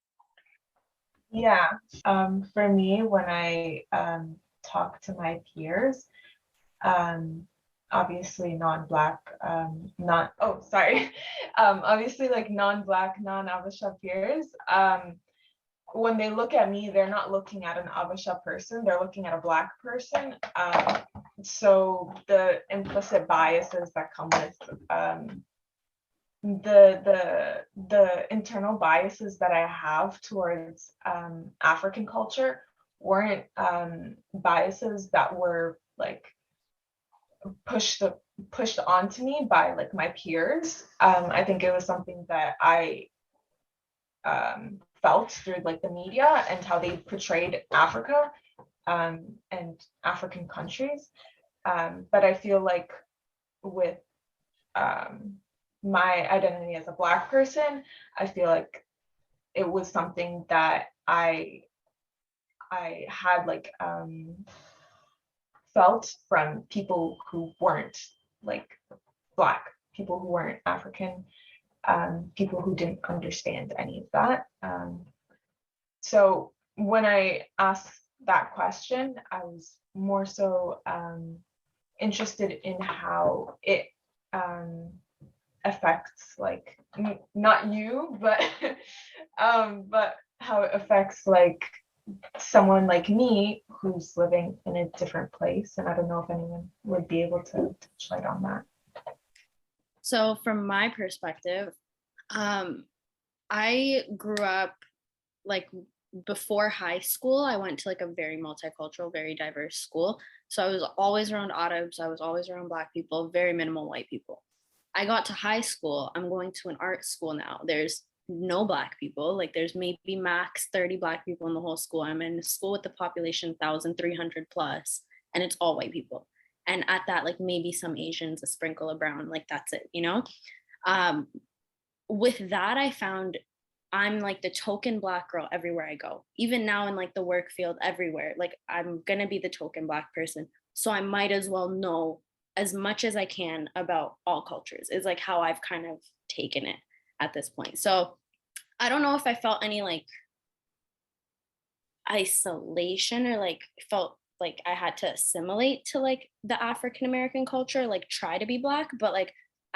Yeah, for me, when I talk to my peers, obviously non-black, obviously like non-black, non-Habesha peers, when they look at me, they're not looking at an Habesha person, they're looking at a black person. So the implicit biases that come with the internal biases that I have towards African culture weren't biases that were like pushed onto me by like my peers. I think it was something that I felt through like the media and how they portrayed Africa and African countries. But I feel like with my identity as a Black person, I feel like it was something that I had like felt from people who weren't like Black, people who weren't African, people who didn't understand any of that. So when I asked that question, I was more so interested in how it affects like not you, but how it affects like someone like me who's living in a different place. And I don't know if anyone would be able to touch light on that. So from my perspective, I grew up like before high school, I went to like a very multicultural, very diverse school. So I was always around Arabs, I was always around Black people, very minimal white people. I got to high school, I'm going to an art school now. There's no Black people, like there's maybe max 30 Black people in the whole school. I'm in a school with the population 1,300 plus, and it's all white people. And at that, like maybe some Asians, a sprinkle of brown, like that's it, you know? With that, I found I'm like the token Black girl everywhere I go. Even now in like the work field, everywhere, like I'm gonna be the token Black person. So I might as well know as much as I can about all cultures, is like how I've kind of taken it at this point. So I don't know if I felt any like isolation or like felt like I had to assimilate to like the African American culture, like try to be Black, but like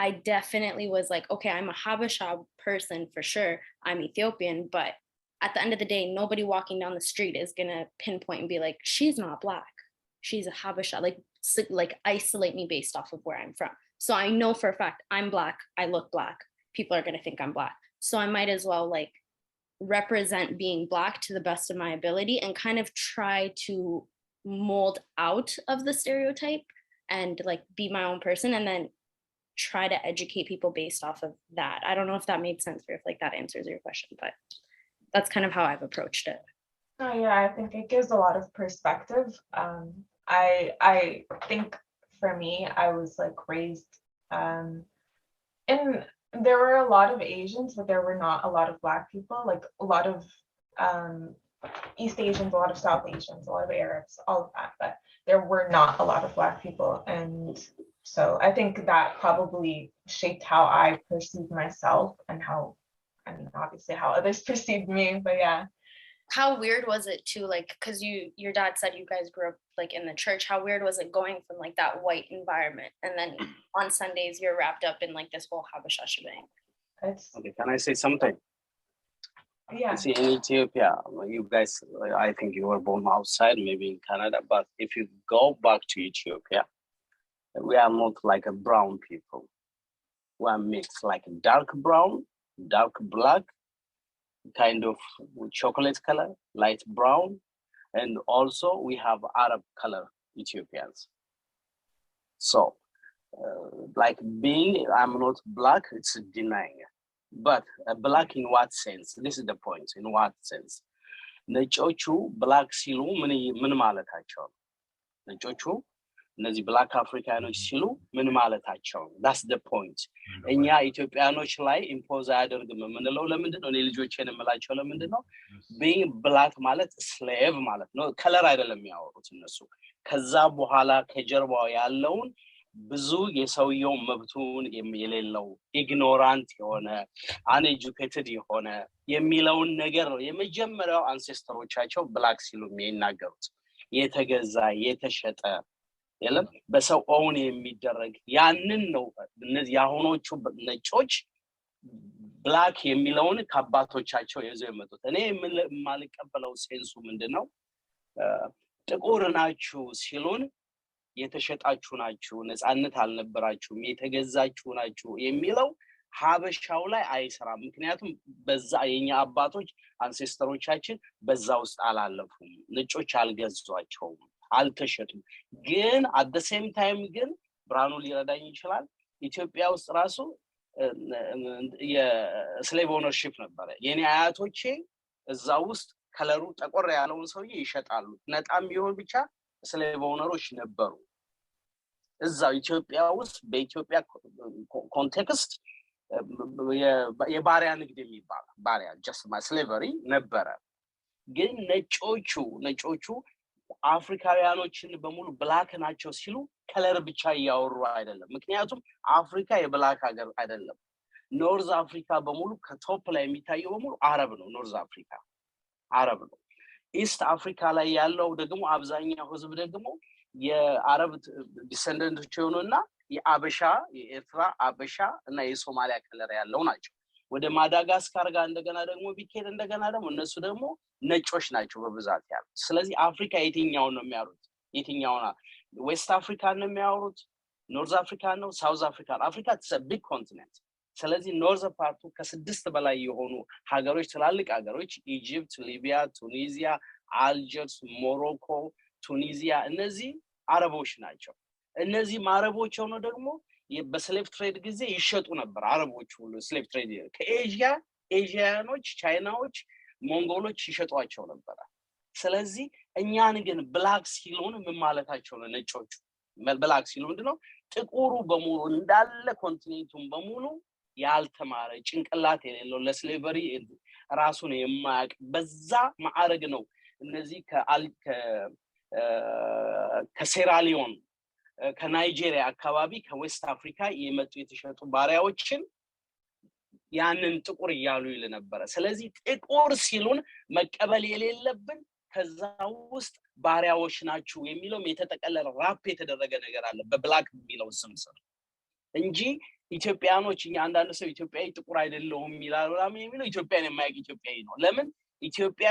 I definitely was like, okay, I'm a Habesha person for sure. I'm Ethiopian, but at the end of the day, nobody walking down the street is gonna pinpoint and be like, she's not Black, she's a Habesha, like isolate me based off of where I'm from. So I know for a fact I'm Black, I look Black, people are gonna think I'm Black. So I might as well like represent being Black to the best of my ability and kind of try to mold out of the stereotype and like be my own person, and then try to educate people based off of that. I don't know if that made sense or if like that answers your question, but that's kind of how I've approached it. Oh yeah, I think it gives a lot of perspective. I think for me, I was like raised in, there were a lot of Asians, but there were not a lot of Black people, like a lot of East Asians, a lot of South Asians, a lot of Arabs, all of that, but there were not a lot of Black people. And so I think that probably shaped how I perceived myself and how, I mean, obviously how others perceived me, but yeah. How weird was it too, like, because your dad said you guys grew up like in the church, how weird was it going from like that white environment and then on Sundays you're wrapped up in like this whole Habesha shebang? Okay, can I say something? Yeah. See, in Ethiopia, you guys, I think you were born outside, maybe in Canada, but if you go back to Ethiopia, we are not like a brown people. We are mixed, like dark brown, dark black, kind of chocolate color, light brown, and also we have Arab color Ethiopians. So, like being, I'm not Black, it's denying. But Black in what sense? This is the point. In what sense? ነጮቹ Black ሲሉ ምን ማለታቸው ነው? ነጮቹ እነዚህ Black አፍሪካኖች ሲሉ ምን ማለታቸው ነው? That's the point. እኛ ኢትዮጵያኖች ላይ ኢምፖዝ አያደርግም የምንለው ለምንድን ነው? እኔ ልጆቼን የምላቸው ለምንድን ነው? being Black ማለት slave ማለት ነው። ከለር አይደለም የሚያወሩት እነሱ። ከዛ በኋላ ከጀርባው ያለውን ብዙ የሰውየው መብቱን የሌለው ኢግኖራንት የሆነ አንኤጁኬትድ የሆነ የሚለውን ነገር ነው የመጀመሪያው አንሴስተሮቻቸው Black ሲሉ የሚናገሩት። የተገዛ የተሸጠ የለም በሰው ኦውን የሚደረግ ያንን ነው። እነዚህ ያሆኖቹ ነጮች Black የሚለውን ከአባቶቻቸው ይዘው የመጡት። እኔ የማልቀበለው ሴንሱ ምንድነው? ጥቁር ናችሁ ሲሉን የተሸጣችሁ ናችሁ፣ ነፃነት አልነበራችሁም፣ የተገዛችሁ ናችሁ የሚለው ሀበሻው ላይ አይሰራም። ምክንያቱም በዛ የኛ አባቶች አንሴስተሮቻችን በዛ ውስጥ አላለፉም። ነጮች አልገዟቸውም፣ አልተሸጡም። ግን at the same time ግን ብርሃኑ ሊረዳኝ ይችላል። ኢትዮጵያ ውስጥ ራሱ የስሌቭ ኦነርሺፕ ነበረ። የኔ አያቶቼ እዛ ውስጥ ከለሩ ጠቆር ያለውን ሰውዬ ይሸጣሉ። ነጣም ቢሆን ብቻ ስሌቭ ኦነሮች ነበሩ። እዛው ኢትዮጵያ ውስጥ በኢትዮጵያ ኮንቴክስት የባሪያ ንግድ የሚባል ባሪያ just my slavery ነበረ። ግን ነጮቹ አፍሪካውያኖችን በሙሉ Black ናቸው ሲሉ ከለር ብቻ ያወሩ አይደለም። ምክንያቱም አፍሪካ የብላክ ሀገር አይደለም። ኖርዝ አፍሪካ በሙሉ ከቶፕ ላይ የሚታየው በሙሉ አረብ ነው። ኖርዝ አፍሪካ አረብ ነው። ኢስት አፍሪካ ላይ ያለው ደግሞ አብዛኛው ህዝብ ደግሞ የአረብ ዲሰንደንቶች የሆኑና የአበሻ የኤርትራ አበሻ እና የሶማሊያ ከለር ያለው ናቸው። ወደ ማዳጋስካር ጋር እንደገና ደግሞ ቢኬድ እንደገና ደግሞ እነሱ ደግሞ ነጮች ናቸው በብዛት ያሉት። ስለዚህ አፍሪካ የትኛውን ነው የሚያወሩት? የትኛውና ዌስት አፍሪካ ነው የሚያወሩት? ኖርዝ አፍሪካ ነው? ሳውዝ አፍሪካ? አፍሪካ is a big continent። ስለዚህ ኖርዝ ፓርቱ ከ6 በላይ የሆኑ ሀገሮች ትላልቅ ሀገሮች ኢጂፕት፣ ሊቢያ፣ ቱኒዚያ፣ አልጀርስ፣ ሞሮኮ፣ ቱኒዚያ እነዚህ አረቦች ናቸው። እነዚህ አረቦች ሆኖ ደግሞ በስሌቭ ትሬድ ጊዜ ይሸጡ ነበር። አረቦች ሁሉ ስሌቭ ትሬድ ኤዥያኖች፣ ቻይናዎች፣ ሞንጎሎች ይሸጧቸው ነበር። ስለዚህ እኛን ግን Black ሲሉን ምን ማለታቸው ነው? ነጮቹ Black ሲሉ ምንድነው? ጥቁሩ በሙሉ እንዳለ ኮንቲኔንቱን በሙሉ ያልተማረ ጭንቅላት የሌለው ለስሌቨሪ ራሱን የማያውቅ በዛ ማዕረግ ነው እነዚህ ከሴራሊዮን ከናይጄሪያ አካባቢ ከዌስት አፍሪካ የመጡ የተሸጡ ባሪያዎችን ያንን ጥቁር እያሉ ይል ነበር ስለዚህ ጥቁር ሲሉን መቀበል የሌለብን ከዛ ውስጥ ባሪያዎች ናችሁ የሚለው የተጠቀለለ ራፕ የተደረገ ነገር አለ በብላክ የሚለው ስም ስር እንጂ ኢትዮጵያኖች እኛ አንዳንድ ሰው ኢትዮጵያዊ ጥቁር አይደለም ይላሉ የሚለው ኢትዮጵያን የማያውቅ ኢትዮጵያዊ ነው ለምን ኢትዮጵያ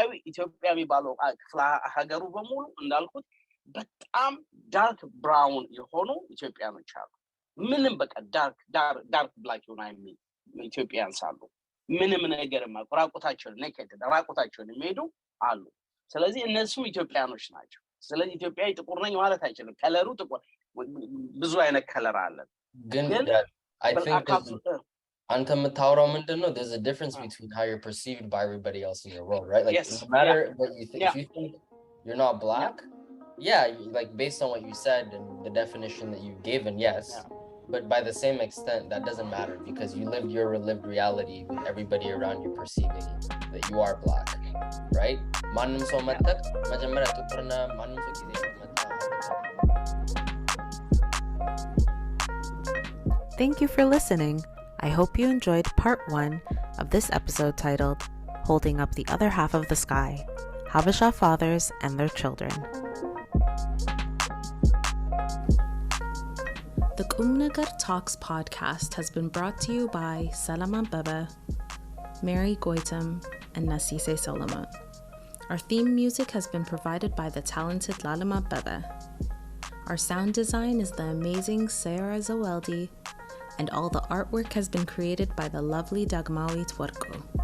የሚባለው ክፍለ ሀገሩ በሙሉ እንዳልኩት በጣም ዳርክ ብራውን የሆኑ ኢትዮጵያኖች አሉ ምንም በቃ ዳርክ ብላክ የሆኑ አይሚን ኢትዮጵያንስ አሉ ምንም ነገር ማቆራቆታቸው ነከተ ራቆታቸው የሚሄዱ አሉ ስለዚህ እነሱም ኢትዮጵያኖች ናቸው ስለዚህ ኢትዮጵያዊ ጥቁር ነኝ ማለት አይችልም ከለሩ ጥቁር ብዙ አይነት ከለር አለ ግን I think አንተ የምታወራው ምንድነው there's a difference between how you're perceived by everybody else in your world right like yes. no matter what you think if you think you're not black like based on what you said and the definition that you've given yes but by the same extent that doesn't matter because you lived your lived reality with everybody around you perceiving that you are black right ማንም ሰው መጥተህ መጀመሪያ ጥቁርና ማንም ሰው ጊዜ Thank you for listening. I hope you enjoyed part 1 of this episode titled Holding Up the Other Half of the Sky, Habesha Fathers and Their Children. The Kümneger Talks podcast has been brought to you by Selam, Abebe, Mary Goitom, and Nassisse Solomon. Our theme music has been provided by the talented Lealem Abebe. Our sound design is the amazing Zeweldi, and all the artwork has been created by the lovely Dagmawit Worku.